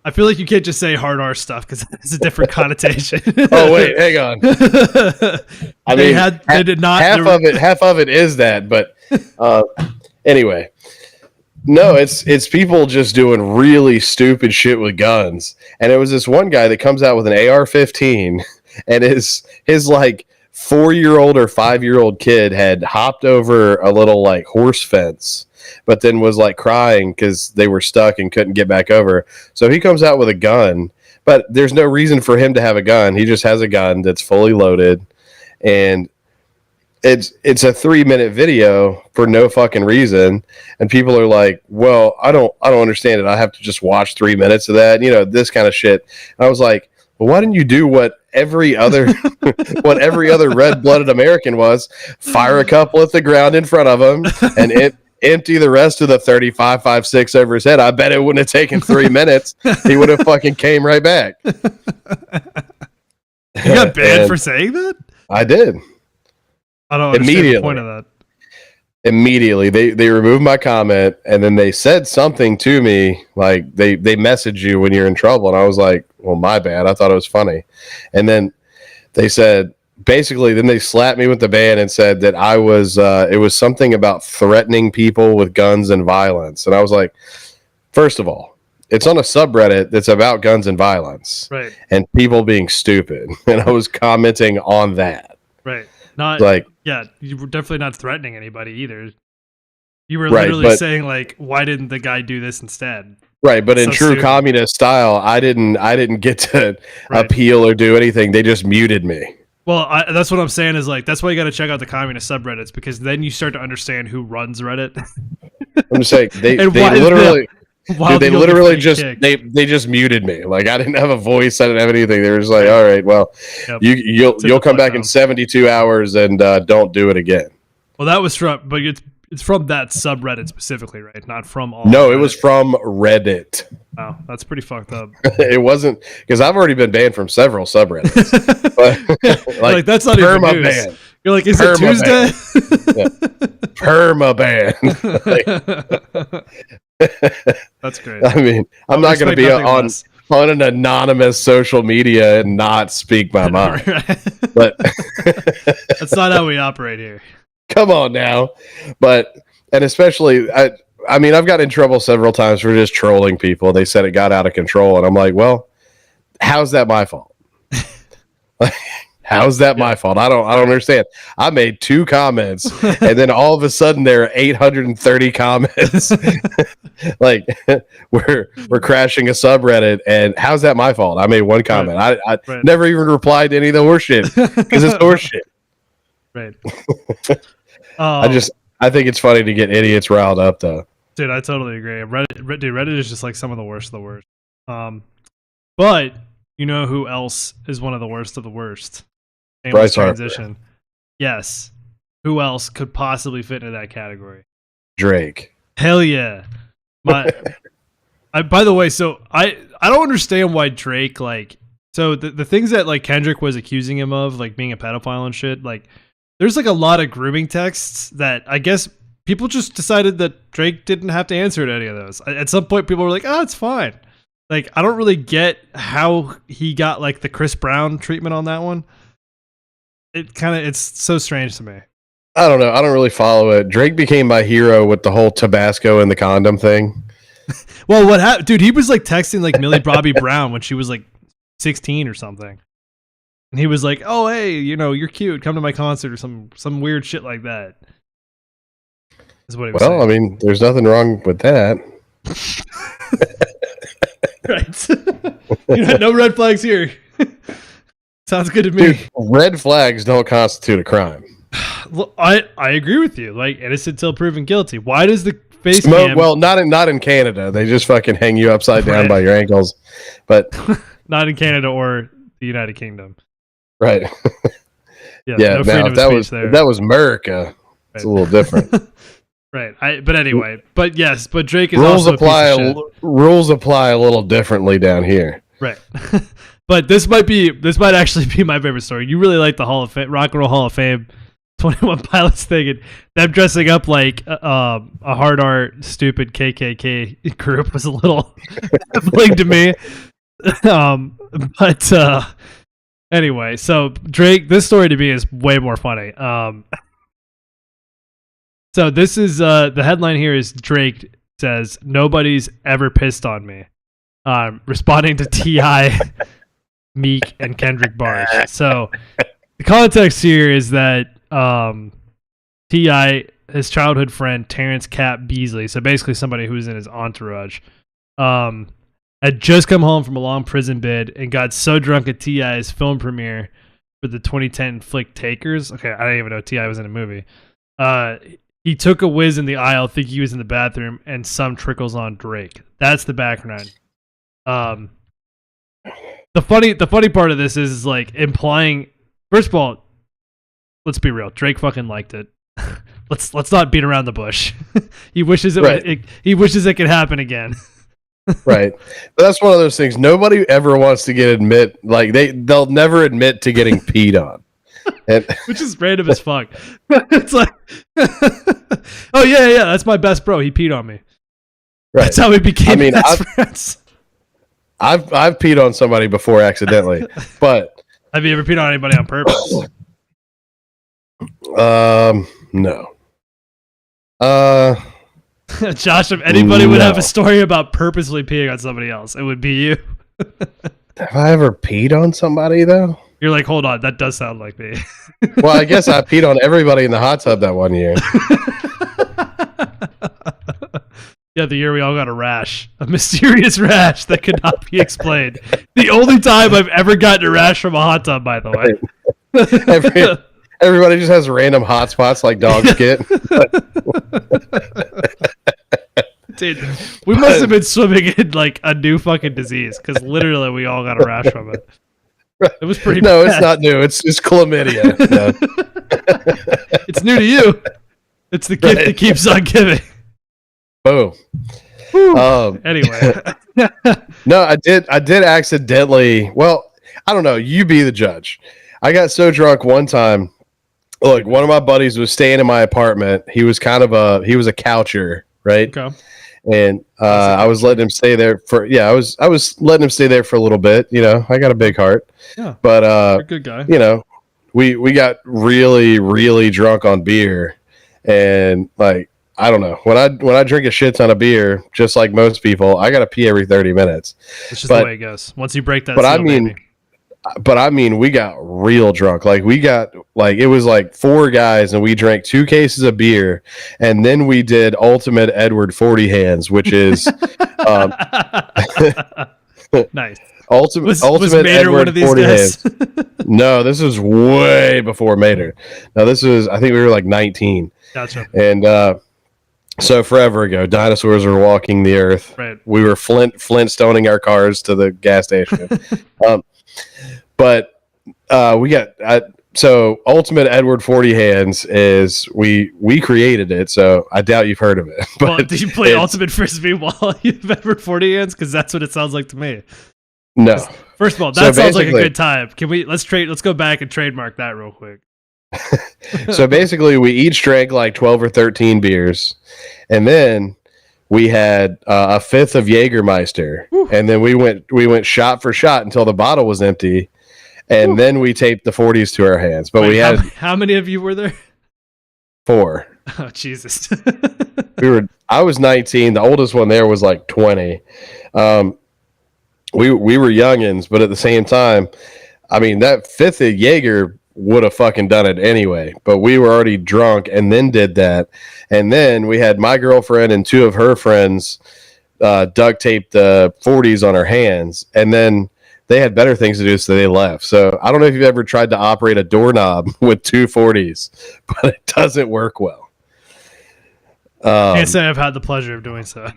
I feel like you can't just say hard R stuff because it's a different connotation. Oh wait, hang on. They did not. Half of it is that, but anyway, no, it's people just doing really stupid shit with guns. And it was this one guy that comes out with an AR-15, and his like 4-year-old or 5-year-old kid had hopped over a little like horse fence, but then was like crying because they were stuck and couldn't get back over. So he comes out with a gun, but there's no reason for him to have a gun. He just has a gun that's fully loaded, and it's a 3-minute video for no fucking reason. And people are like, well, I don't understand it. I have to just watch 3 minutes of that, this kind of shit. And I was like, well, why didn't you do what every other red-blooded American was? Fire a couple at the ground in front of them, and empty the rest of the 35.56 over his head. I bet it wouldn't have taken 3 minutes. He would have fucking came right back. You got banned for saying that? I did. I don't understand the point of that. Immediately, they removed my comment, and then they said something to me, like they message you when you're in trouble, and I was like, well, my bad. I thought it was funny. And then they said, basically, then they slapped me with the ban and said that I was, it was something about threatening people with guns and violence. And I was like, first of all, it's on a subreddit that's about guns and violence, right? And people being stupid. And I was commenting on that, right? Not like, yeah, you were definitely not threatening anybody either. You were literally saying like, why didn't the guy do this instead? Right, but in true communist style, I didn't get to appeal or do anything. They just muted me. Well, that's what I'm saying is like, that's why you got to check out the communist subreddits, because then you start to understand who runs Reddit. I'm just saying they literally they just muted me. Like, I didn't have a voice, I didn't have anything. They were just like, all right, well, you'll come back in 72 hours and don't do it again. Well, that was from, but it's from that subreddit specifically, right? Not from all. No, Reddit. It was from Reddit. Oh, that's pretty fucked up. It wasn't, because I've already been banned from several subreddits. But, like that's not even news. Ban. You're like, is it Tuesday? Perma ban. That's great. I mean, I'm not going to be on an anonymous social media and not speak my mind. But that's not how we operate here. Come on now. And especially, I mean, I've got in trouble several times for just trolling people. They said it got out of control, and I'm like, well, how's that my fault? How's that my fault? I don't understand. I made 2 comments, and then all of a sudden there are 830 comments. Like, we're crashing a subreddit, and how's that my fault? I made 1 comment. I never even replied to any of the horseshit, because it's horseshit. Right. I think it's funny to get idiots riled up, though. Dude, I totally agree. Reddit is just like some of the worst of the worst. But you know who else is one of the worst of the worst? Bryce transition. Harper. Yes. Who else could possibly fit into that category? Drake. Hell yeah. By the way, so I don't understand why Drake, like, so the things that like Kendrick was accusing him of, like being a pedophile and shit, like there's like a lot of grooming texts that I guess people just decided that Drake didn't have to answer to any of those. At some point, people were like, oh, it's fine. Like, I don't really get how he got like the Chris Brown treatment on that one. It's so strange to me. I don't know. I don't really follow it. Drake became my hero with the whole Tabasco and the condom thing. Well, what happened? Dude, he was like texting like Millie Bobby Brown when she was like 16 or something. And he was like, oh, hey, you're cute. Come to my concert or some weird shit like that. Is what he was saying. I mean, there's nothing wrong with that. Right. No red flags here. Sounds good to me. Dude, red flags don't constitute a crime. Well, I agree with you. Like, innocent till proven guilty. Why does the face cam... Well, not in Canada. They just fucking hang you upside down by your ankles. But not in Canada or the United Kingdom. Right. Yeah. No, if that was America, it's a little different. Right. But anyway. But yes. But Drake is rules also rules apply a little differently down here. Right. But this might actually be my favorite story. You really like the Rock and Roll Hall of Fame 21 Pilots thing, and them dressing up like a hard art stupid KKK group was a little bling to me. But anyway, so Drake, this story to me is way more funny. So this is the headline here is Drake says nobody's ever pissed on me, responding to T.I., Meek, and Kendrick bars. So the context here is that T.I., his childhood friend Terrence Cap Beasley, so basically somebody who was in his entourage, had just come home from a long prison bid and got so drunk at T.I.'s film premiere for the 2010 flick Takers. Okay, I didn't even know T.I. was in a movie. He took a whiz in the aisle, thinking he was in the bathroom, and some trickles on Drake. That's the background. The funny part of this is like implying. First of all, let's be real. Drake fucking liked it. let's not beat around the bush. He wishes he wishes it could happen again. Right. But that's one of those things. Nobody ever wants to they'll never admit to getting peed on. And which is random as fuck. It's like, oh yeah, that's my best bro. He peed on me. Right. That's how we became best friends. I've peed on somebody before accidentally, but have you ever peed on anybody on purpose? No. Josh, if anybody would have a story about purposely peeing on somebody else, it would be you. Have I ever peed on somebody though? You're like, hold on, that does sound like me. Well, I guess I peed on everybody in the hot tub that one year. Yeah, the year we all got a rash. A mysterious rash that could not be explained. The only time I've ever gotten a rash from a hot tub, by the way. Everybody just has random hot spots like dogs get. Dude, we must have been swimming in like a new fucking disease because literally we all got a rash from it. It was pretty bad. It's not new. It's chlamydia. No. It's new to you. It's the gift that keeps on giving. Oh. Anyway. No, I did accidentally. Well, I don't know. You be the judge. I got so drunk one time. Look, one of my buddies was staying in my apartment. He was he was a coucher, right? Okay. And I was letting him stay there I was letting him stay there for a little bit. You know, I got a big heart. Yeah. But you're a good guy. You know, we got really, really drunk on beer, and like I don't know, when I drink a shit ton of beer, just like most people, I gotta pee every 30 minutes. It's just the way it goes. Once you break that, I mean, we got real drunk. Like it was like 4 guys, and we drank 2 cases of beer, and then we did Ultimate Edward 40 hands, which is nice. Ultimate Mater Edward one of these 40 guys? hands. No, this was way before Mater. No, this was, I think we were like 19. Gotcha. And so forever ago, dinosaurs were walking the earth. Right. We were Flintstoning our cars to the gas station. But we got so Ultimate Edward 40 hands is we created it, so I doubt you've heard of it. But well, did you play Ultimate Frisbee while you've Edward 40 hands? Because that's what it sounds like to me. No. First of all, that sounds like a good time. Can we let's go back and trademark that real quick. So basically, we each drank like 12 or 13 beers, and then we had a fifth of Jägermeister, and then we went shot for shot until the bottle was empty, and then we taped the 40s to our hands. But we had how many of you were there? 4. Oh Jesus! I was 19. The oldest one there was like 20. We were youngins, but at the same time, I mean, that fifth of Jaeger would have fucking done it anyway. But we were already drunk and then did that. And then we had my girlfriend and 2 of her friends duct taped the 40s on our hands. And then they had better things to do, so they left. So I don't know if you've ever tried to operate a doorknob with 2 40s, but it doesn't work well. Can't say I've had the pleasure of doing so.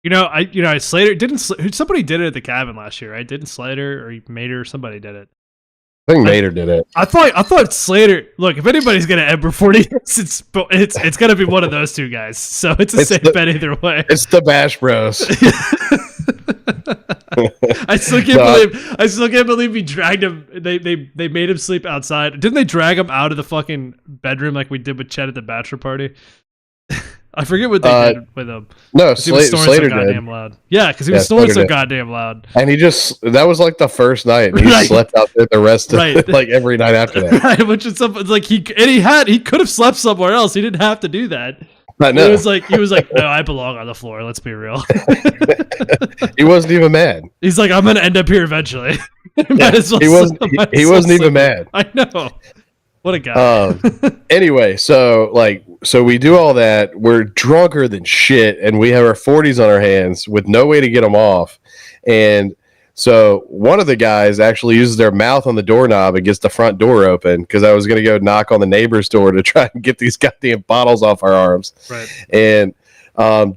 Slater somebody did it at the cabin last year, right? Didn't Slater or Mater or somebody did it? I think Mater did it. I thought Slater. Look, if anybody's gonna Ember 40, it's gonna be one of those 2 guys. So it's a safe bet either way. It's the Bash Bros. I still can't believe we dragged him. They made him sleep outside. Didn't they drag him out of the fucking bedroom like we did with Chet at the bachelor party? I forget what they did with him. No, Slater did. Loud. Yeah, because he was snoring so goddamn loud. And that was like the first night. And he slept out there the rest of like every night after that. Right, which is something like he could have slept somewhere else. He didn't have to do that. I know. He was like, no, I belong on the floor. Let's be real. He wasn't even mad. He's like, I'm gonna end up here eventually. He wasn't even mad. I know. What a guy. Anyway, so we do all that. We're drunker than shit, and we have our 40s on our hands with no way to get them off. And so one of the guys actually uses their mouth on the doorknob and gets the front door open because I was going to go knock on the neighbor's door to try and get these goddamn bottles off our arms. Right. And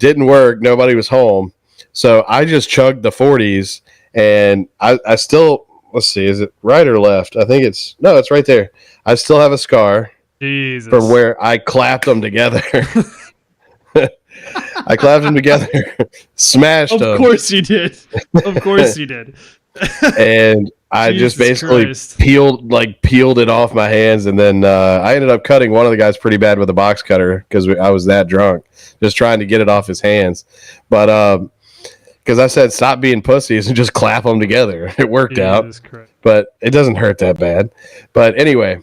didn't work. Nobody was home. So I just chugged the 40s, and I still, let's see, is it right or left? I think it's right there. I still have a scar Jesus. from where I clapped them together. I clapped them together, smashed them. Of course you did. Of course you did. And I just basically peeled it off my hands, and then I ended up cutting one of the guys pretty bad with a box cutter because I was that drunk, just trying to get it off his hands. But because I said stop being pussies and just clap them together, it worked out. Christ. But it doesn't hurt that bad. But anyway,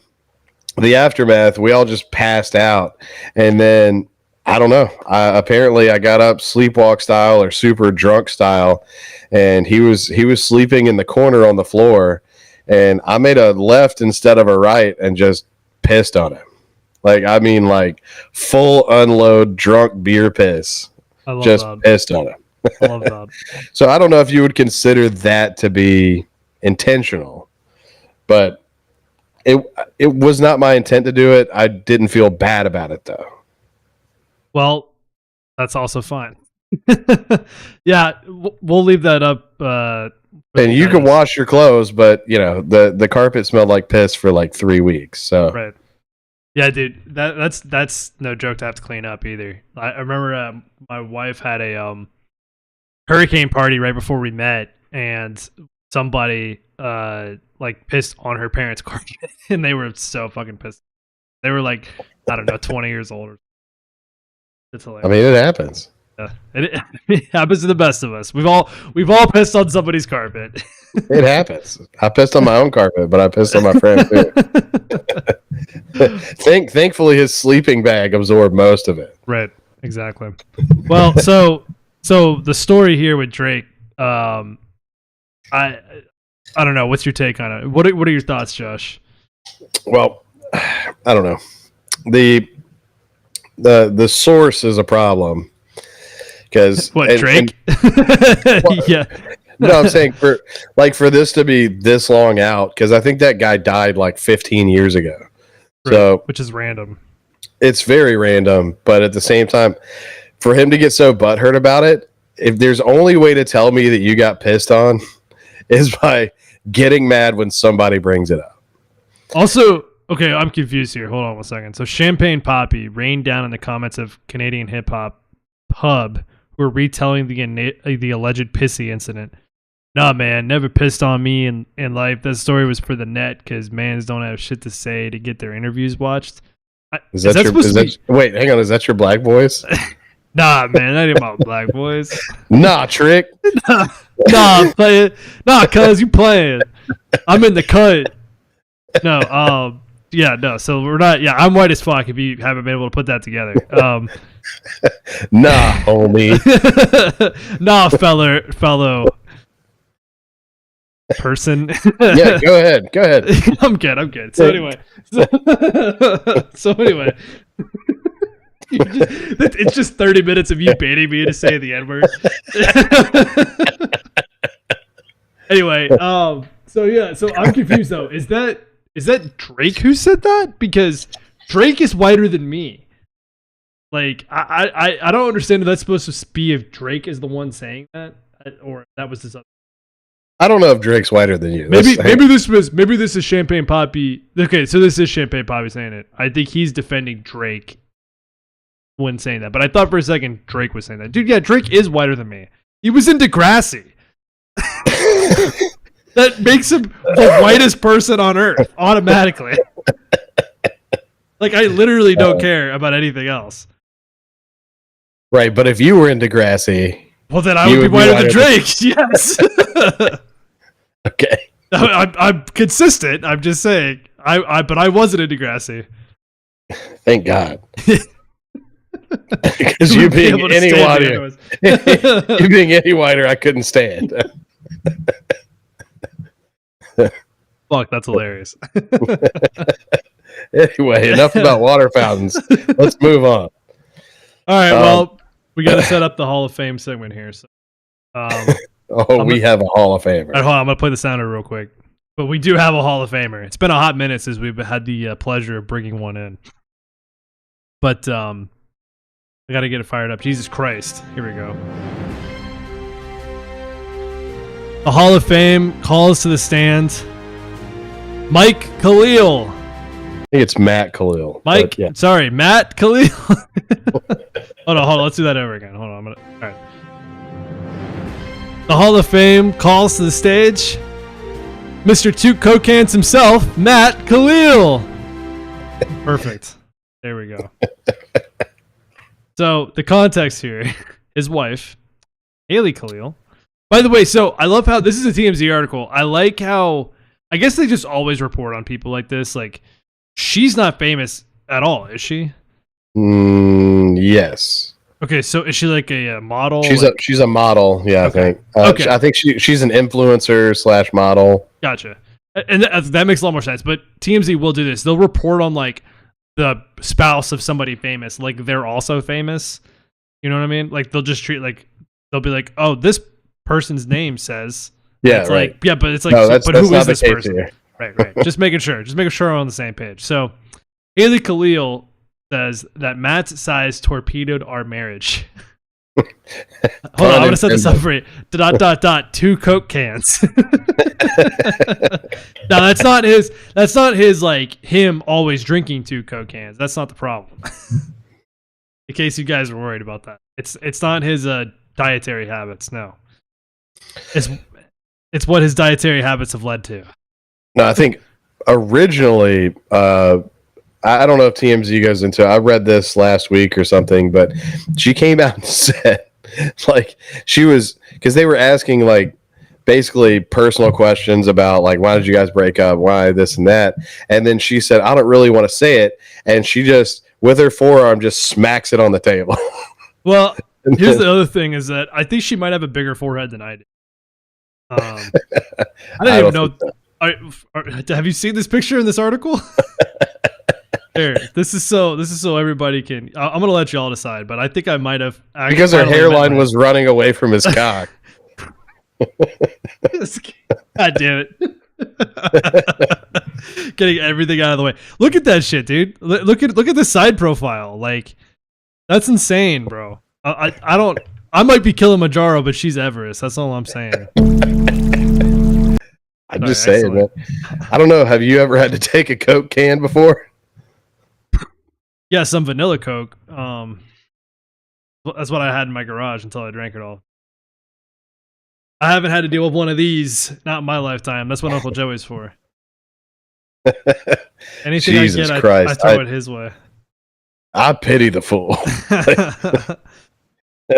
the aftermath, we all just passed out, and then I don't know. Apparently, I got up sleepwalk style or super drunk style, and he was sleeping in the corner on the floor, and I made a left instead of a right and just pissed on him. Like full unload drunk beer piss. I love just that. Pissed on him. I love that. So I don't know if you would consider that to be intentional, but it was not my intent to do it. I didn't feel bad about it though. Well, that's also fine. Yeah, we'll leave that up. And you can wash your clothes, but you know the carpet smelled like piss for like 3 weeks. So right, yeah, dude, that's no joke to have to clean up either. I remember my wife had a hurricane party right before we met, and somebody like pissed on her parents' carpet, and they were so fucking pissed. They were like, I don't know, 20 years old. It's hilarious. I mean, it happens. Yeah, it happens to the best of us. We've all pissed on somebody's carpet. It happens. I pissed on my own carpet, but I pissed on my friend too. Thankfully, his sleeping bag absorbed most of it. Right. Exactly. Well, so the story here with Drake, I don't know. What's your take on it? What are your thoughts, Josh? Well, I don't know. The source is a problem because Drake? Yeah. No, I'm saying for this to be this long out, because I think that guy died like 15 years ago. Right. So, which is random. It's very random, but at the same time, for him to get so butthurt about it, if there's only way to tell me that you got pissed on is by getting mad when somebody brings it up. Also, okay, I'm confused here. Hold on 1 second. So Champagne Poppy rained down in the comments of Canadian Hip Hop Pub, who are retelling the alleged pissy incident. Nah, man, never pissed on me in life. That story was for the net because mans don't have shit to say to get their interviews watched. Wait, hang on. Is that your black voice? Nah, man, that ain't my black voice. Nah, Trick. Nah, play it. Nah, cuz you playing. I'm in the cut. No, yeah, no. So we're not. Yeah, I'm white as fuck. If you haven't been able to put that together. Nah, homie. Nah, fellow person. Yeah, go ahead. I'm good. So anyway, it's just 30 minutes of you baiting me to say the N-word. Anyway, so I'm confused though. Is that Drake who said that? Because Drake is whiter than me. Like I don't understand if that's supposed to be if Drake is the one saying that, or that was this other. I don't know if Drake's whiter than you. Maybe this is Champagne Poppy. Okay, so this is Champagne Poppy saying it. I think he's defending Drake when saying that. But I thought for a second Drake was saying that. Dude, yeah, Drake is whiter than me. He was in Degrassi. That makes him the whitest person on earth automatically. Like, I literally don't care about anything else. Right, but if you were in Degrassi, well, then I would be whiter than Drake. Yes. Okay. I'm consistent. I'm just saying. But I wasn't in Degrassi. Thank God. Because you being any whiter, I couldn't stand. Fuck, that's hilarious. Anyway, enough about water fountains. Let's move on. All right, well, we got to set up the Hall of Fame segment here. So, we have a Hall of Famer. Right, hold on, I'm going to play the sounder real quick. But we do have a Hall of Famer. It's been a hot minute since we've had the pleasure of bringing one in. But I got to get it fired up. Jesus Christ. Here we go. The Hall of Fame calls to the stand Mike Khalil. think it's Matt Khalil. Mike, sorry, Matt Khalil. hold on. Let's do that over again. Hold on. All right. The Hall of Fame calls to the stage Mr. Two Coke Cans himself, Matt Khalil. Perfect. There we go. So the context here, his wife, Haley Khalil. By the way, so I love how this is a TMZ article. I like how, I guess they just always report on people like this. Like, she's not famous at all, is she? Yes. Okay, so is she like a model? She's a model, yeah. Okay. I think. I think she's an influencer / model. Gotcha, and that makes a lot more sense. But TMZ will do this. They'll report on like the spouse of somebody famous, like they're also famous. You know what I mean? Like they'll just treat like they'll be like, oh, this person's name says. Yeah, it's right. Like, yeah, but it's like, no, but who is this person? Here. Right. Just making sure we're on the same page. So, Haley Khalil says that Matt's size torpedoed our marriage. Hold on, I'm gonna set this up for you. ... 2 Coke cans. Now that's not his. That's not his. Like him always drinking 2 Coke cans. That's not the problem. In case you guys were worried about that, it's not his dietary habits. No, it's what his dietary habits have led to. No, I think originally. I don't know if TMZ goes into it. I read this last week or something, but she came out and said, like, she was, because they were asking, like, basically personal questions about, like, why did you guys break up? Why this and that? And then she said, I don't really want to say it. And she just, with her forearm, just smacks it on the table. Well, here's the other thing is that I think she might have a bigger forehead than I do. I don't even know. Have you seen this picture in this article? Here, this is so everybody can. I'm gonna let y'all decide, but I think I might have because her hairline was running away from his cock. God damn it! Getting everything out of the way. Look at that shit, dude. Look at the side profile. Like, that's insane, bro. I don't. I might be Kilimanjaro, but she's Everest. That's all I'm saying. I'm just saying, man. I don't know. Have you ever had to take a Coke can before? Yeah, some vanilla Coke. That's what I had in my garage until I drank it all. I haven't had to deal with one of these, not in my lifetime. That's what Uncle Joey's for. Anything Jesus I get, Christ. I throw it his way. I pity the fool.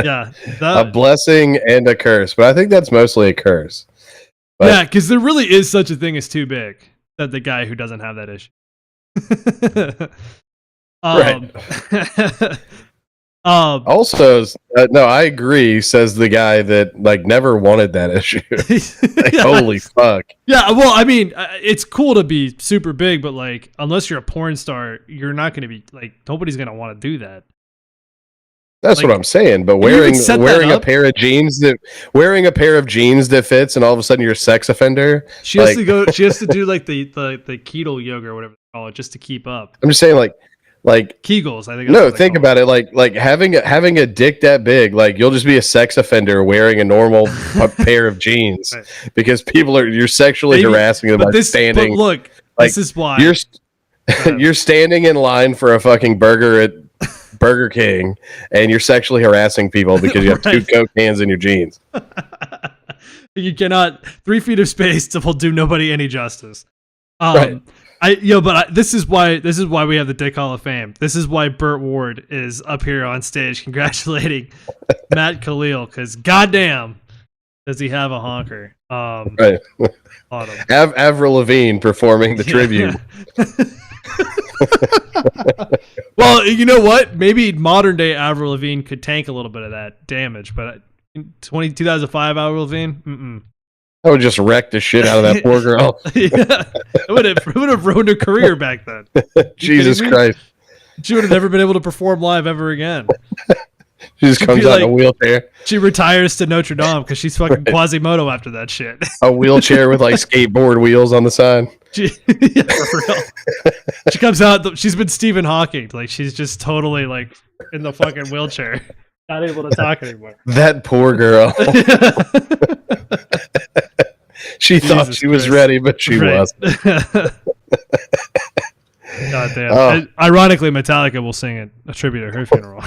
Yeah. A blessing and a curse, but I think that's mostly a curse. But, yeah, because there really is such a thing as too big. That the guy who doesn't have that issue. Right. Also, no, I agree. Says the guy that like never wanted that issue. Like, yeah. Holy fuck! Yeah, well, I mean, it's cool to be super big, but like, unless you're a porn star, you're not going to be like nobody's going to want to do that. That's like, what I'm saying. But wearing a pair of jeans that fits, and all of a sudden you're a sex offender. She has to go. She has to do like the keto yoga or whatever they call it, just to keep up. I'm just saying, like Kegels, I think. No, think about it. Like having a dick that big, like you'll just be a sex offender wearing a normal pair of jeans, right. Because you're sexually harassing them by standing. But look, like, this is why you're standing in line for a fucking burger at Burger King, and you're sexually harassing people because you have 2 Coke cans in your jeans. You cannot 3 feet of space will do nobody any justice. Right. This is why we have the Dick Hall of Fame. This is why Burt Ward is up here on stage congratulating Matt Khalil, because goddamn does he have a honker. Right. Avril Lavigne performing the tribute. Well, you know what? Maybe modern day Avril Lavigne could tank a little bit of that damage, but in 2005 Avril Lavigne, I would just wreck the shit out of that poor girl. Yeah, it would have ruined her career back then. Jesus Christ. She would have never been able to perform live ever again. She just comes out in a wheelchair. She retires to Notre Dame because she's fucking Quasimodo after that shit. A wheelchair with like skateboard wheels on the side. Yeah, for real. She comes out, she's been Stephen Hawking. Like, she's just totally like in the fucking wheelchair. Not able to talk anymore. That poor girl. She thought she was ready, but she wasn't. God God damn. Ironically, Metallica will sing it, a tribute to her funeral.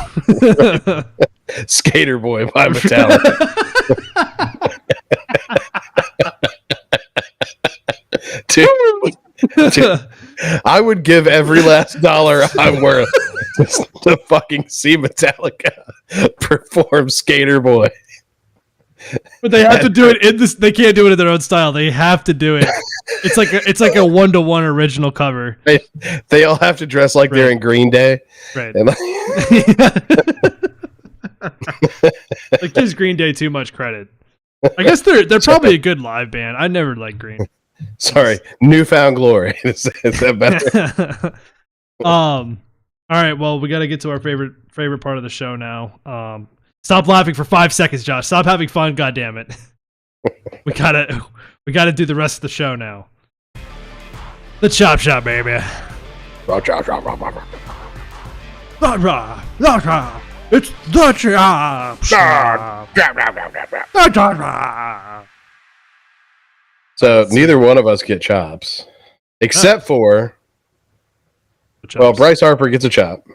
Skater Boy by Metallica. Dude, I would give every last dollar I'm worth just to fucking see Metallica perform Skater Boy. But they have to do it in this. They can't do it in their own style. They have to do it. It's like a 1-to-1 original cover. They all have to dress like they're in Green Day. Right. And It gives Green Day too much credit. I guess they're probably a good live band. I never liked Green. Sorry, Newfound Glory. Is that better? All right. Well, we got to get to our favorite part of the show now. Stop laughing for 5 seconds, Josh. Stop having fun. God damn it. We gotta do the rest of the show now. The chop shop, baby. Rah, rah, rah, rah, rah, rah. It's the chop shop. So neither one of us get chops, except for Bryce Harper gets a chop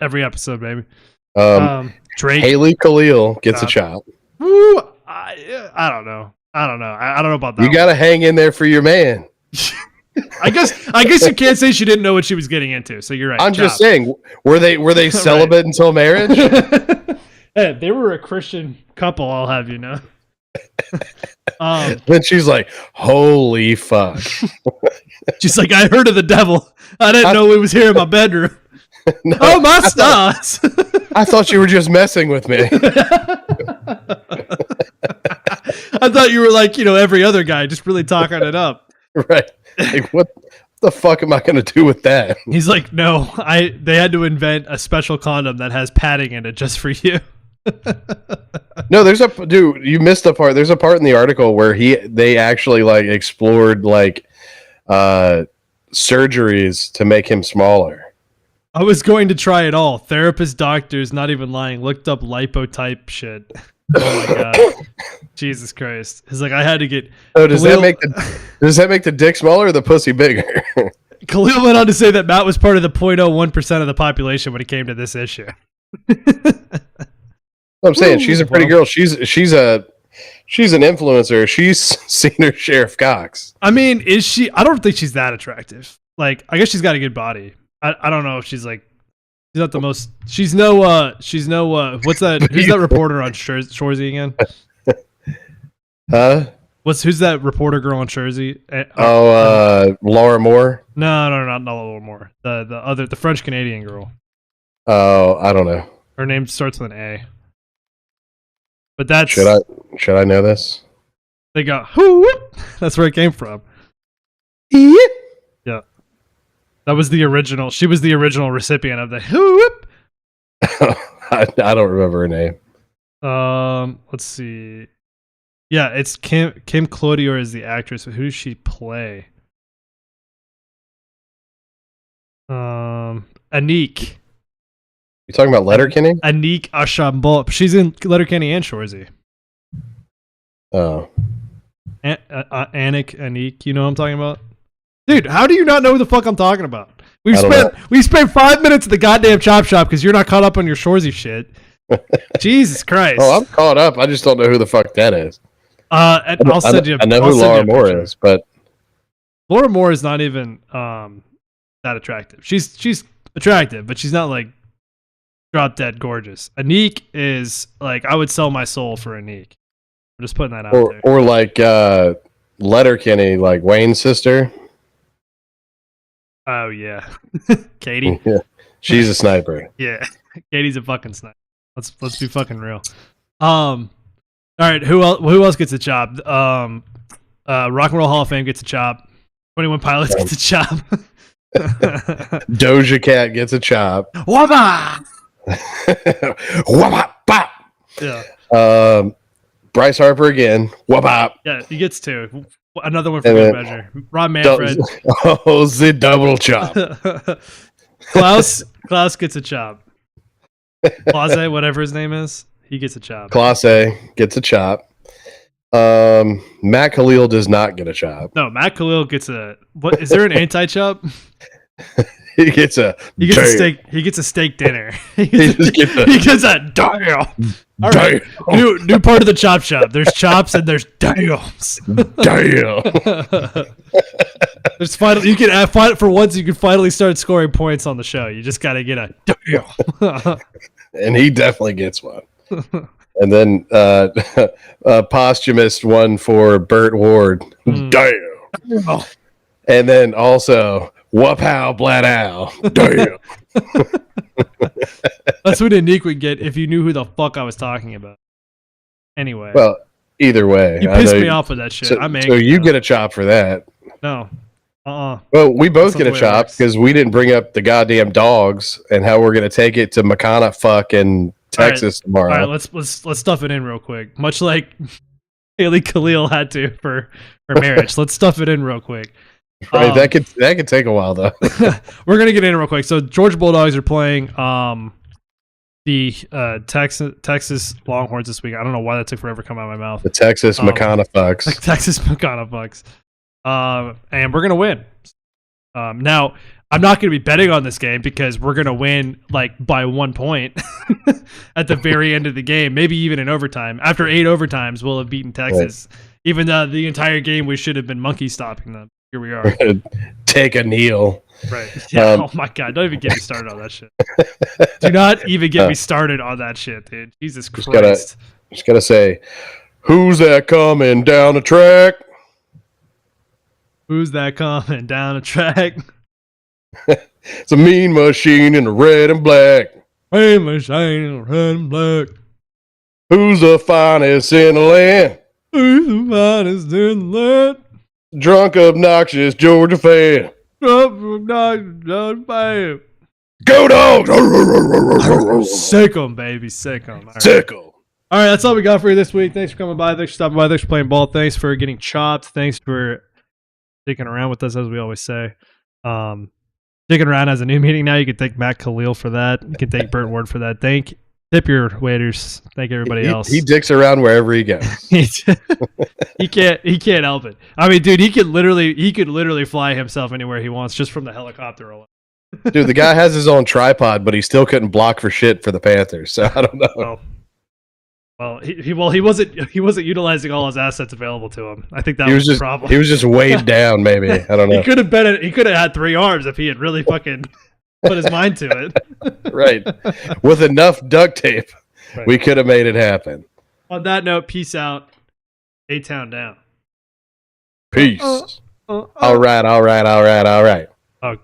every episode, baby. Drake, Haley Khalil gets a chop. Ooh, I don't know. I don't know about that. You got to hang in there for your man. I guess you can't say she didn't know what she was getting into. So you're right. I'm just saying, were they celibate until marriage? Hey, they were a Christian couple. I'll have you know. Then she's like, "Holy fuck!" She's like, "I heard of the devil. I didn't know he was here in my bedroom." No, oh my stars! I thought you were just messing with me. I thought you were like, every other guy, just really talking it up. Right. Like, what the fuck am I going to do with that? He's like, no, they had to invent a special condom that has padding in it just for you. No, dude, you missed a part. There's a part in the article where they actually like explored like surgeries to make him smaller. I was going to try it all. Therapist, doctors, not even lying, looked up lipotype shit. Oh my god. Jesus Christ. He's like, I had to get does that make the dick smaller or the pussy bigger? Khalil went on to say that Matt was part of the 0.01% of the population when it came to this issue. I'm saying she's a pretty girl. She's an influencer. She's seen her share of cocks. I mean, is she? I don't think she's that attractive. Like, I guess she's got a good body. I don't know if she's like, she's not the most. She's no. What's that? Who's that reporter on Shorzy again? Huh? Who's that reporter girl on Shorzy? Laura Moore. No, not Laura Moore. The French Canadian girl. Oh, I don't know. Her name starts with an A. But that's should I know this? They go whoop. That's where it came from. Yeah, that was the original. She was the original recipient of the whoop. I don't remember her name. Let's see. Yeah, it's Kim Clodier is the actress. Who does she play? Anik. You talking about Letterkenny? Anik Ashambo. She's in Letterkenny and Shorzy. Oh. Anik, you know what I'm talking about? Dude, how do you not know who the fuck I'm talking about? We spent 5 minutes at the goddamn chop shop because you're not caught up on your Shorzy shit. Jesus Christ. Oh, I'm caught up. I just don't know who the fuck that is. I'll send you. I know who Laura Moore is, but Laura Moore is not even that attractive. She's attractive, but she's not like drop dead gorgeous. Anik is like, I would sell my soul for Anik. I'm just putting that out there. Or like Letterkenny, like Wayne's sister. Oh yeah, Katie. Yeah. She's a sniper. Yeah, Katie's a fucking sniper. Let's be fucking real. All right, who else gets a job? Rock and Roll Hall of Fame gets a chop. 21 Pilots gets a chop. Doja Cat gets a chop. Wabba! Wabba! Bop! Yeah. Bryce Harper again. Wabba! Yeah, he gets two. Another one for good measure. Rob Manfred. The double chop. Klaus gets a chop. Klaus, whatever his name is, he gets a chop. Klaus gets a chop. Matt Khalil does not get a chop. No, Matt Khalil gets a. What is there an anti-chop? He gets a steak. He gets a steak dinner. he just gets a damn. All right, new part of the chop shop. There's chops and there's dams. Damn. There's finally you can for once you can finally start scoring points on the show. You just got to get a damn. And he definitely gets one. And then a posthumous one for Burt Ward. Damn. And then also whoop how blat ow. Damn. That's what Nick would get if you knew who the fuck I was talking about. Anyway. Well, either way. You pissed me off with that shit. I'm angry. So you get a chop for that. No. Well, we both get a chop because we didn't bring up the goddamn dogs and how we're going to take it to McConnell fucking Texas tomorrow. All right, let's stuff it in real quick. Much like Haley Khalil had to for her marriage. Let's stuff it in real quick. Right, that could take a while though. We're gonna get in real quick. So Georgia Bulldogs are playing the Texas Longhorns this week. I don't know why that took forever to come out of my mouth. The Texas McConnell Bucks. Texas McConnell Bucks. And we're gonna win. Now I'm not gonna be betting on this game because we're gonna win like by 1 point at the very end of the game, maybe even in overtime. After 8 overtimes, we'll have beaten Texas. Right. Even though the entire game we should have been monkey stopping them. Here we are. Take a kneel. Right. Yeah. Oh my God. Don't even get me started on that shit. Do not even get me started on that shit, dude. Jesus Christ. Just gotta say, who's that coming down the track? Who's that coming down the track? It's a mean machine in the red and black. Mean machine in the red and black. Who's the finest in the land? Who's the finest in the land? Drunk, obnoxious Georgia fan. Drunk, obnoxious Georgia fan. Go dogs! Sick 'em, baby. Sick 'em. Sick 'em. All right, that's all we got for you this week. Thanks for coming by. Thanks for stopping by. Thanks for playing ball. Thanks for getting chopped. Thanks for sticking around with us, as we always say. Sticking around as a new meeting now. You can thank Matt Khalil for that. You can thank Burt Ward for that. Tip your waiters. Thank everybody else. He dicks around wherever he goes. He can't help it. I mean, dude, he could literally fly himself anywhere he wants just from the helicopter alone. Dude, the guy has his own tripod, but he still couldn't block for shit for the Panthers. So I don't know. Well, he wasn't utilizing all his assets available to him. I think that was the problem. He was just weighed down. Maybe I don't know. He could have had 3 arms if he had really fucking put his mind to it. Right, with enough duct tape, right. We could have made it happen. On that note, peace out. A-Town down. Peace. All right. Okay.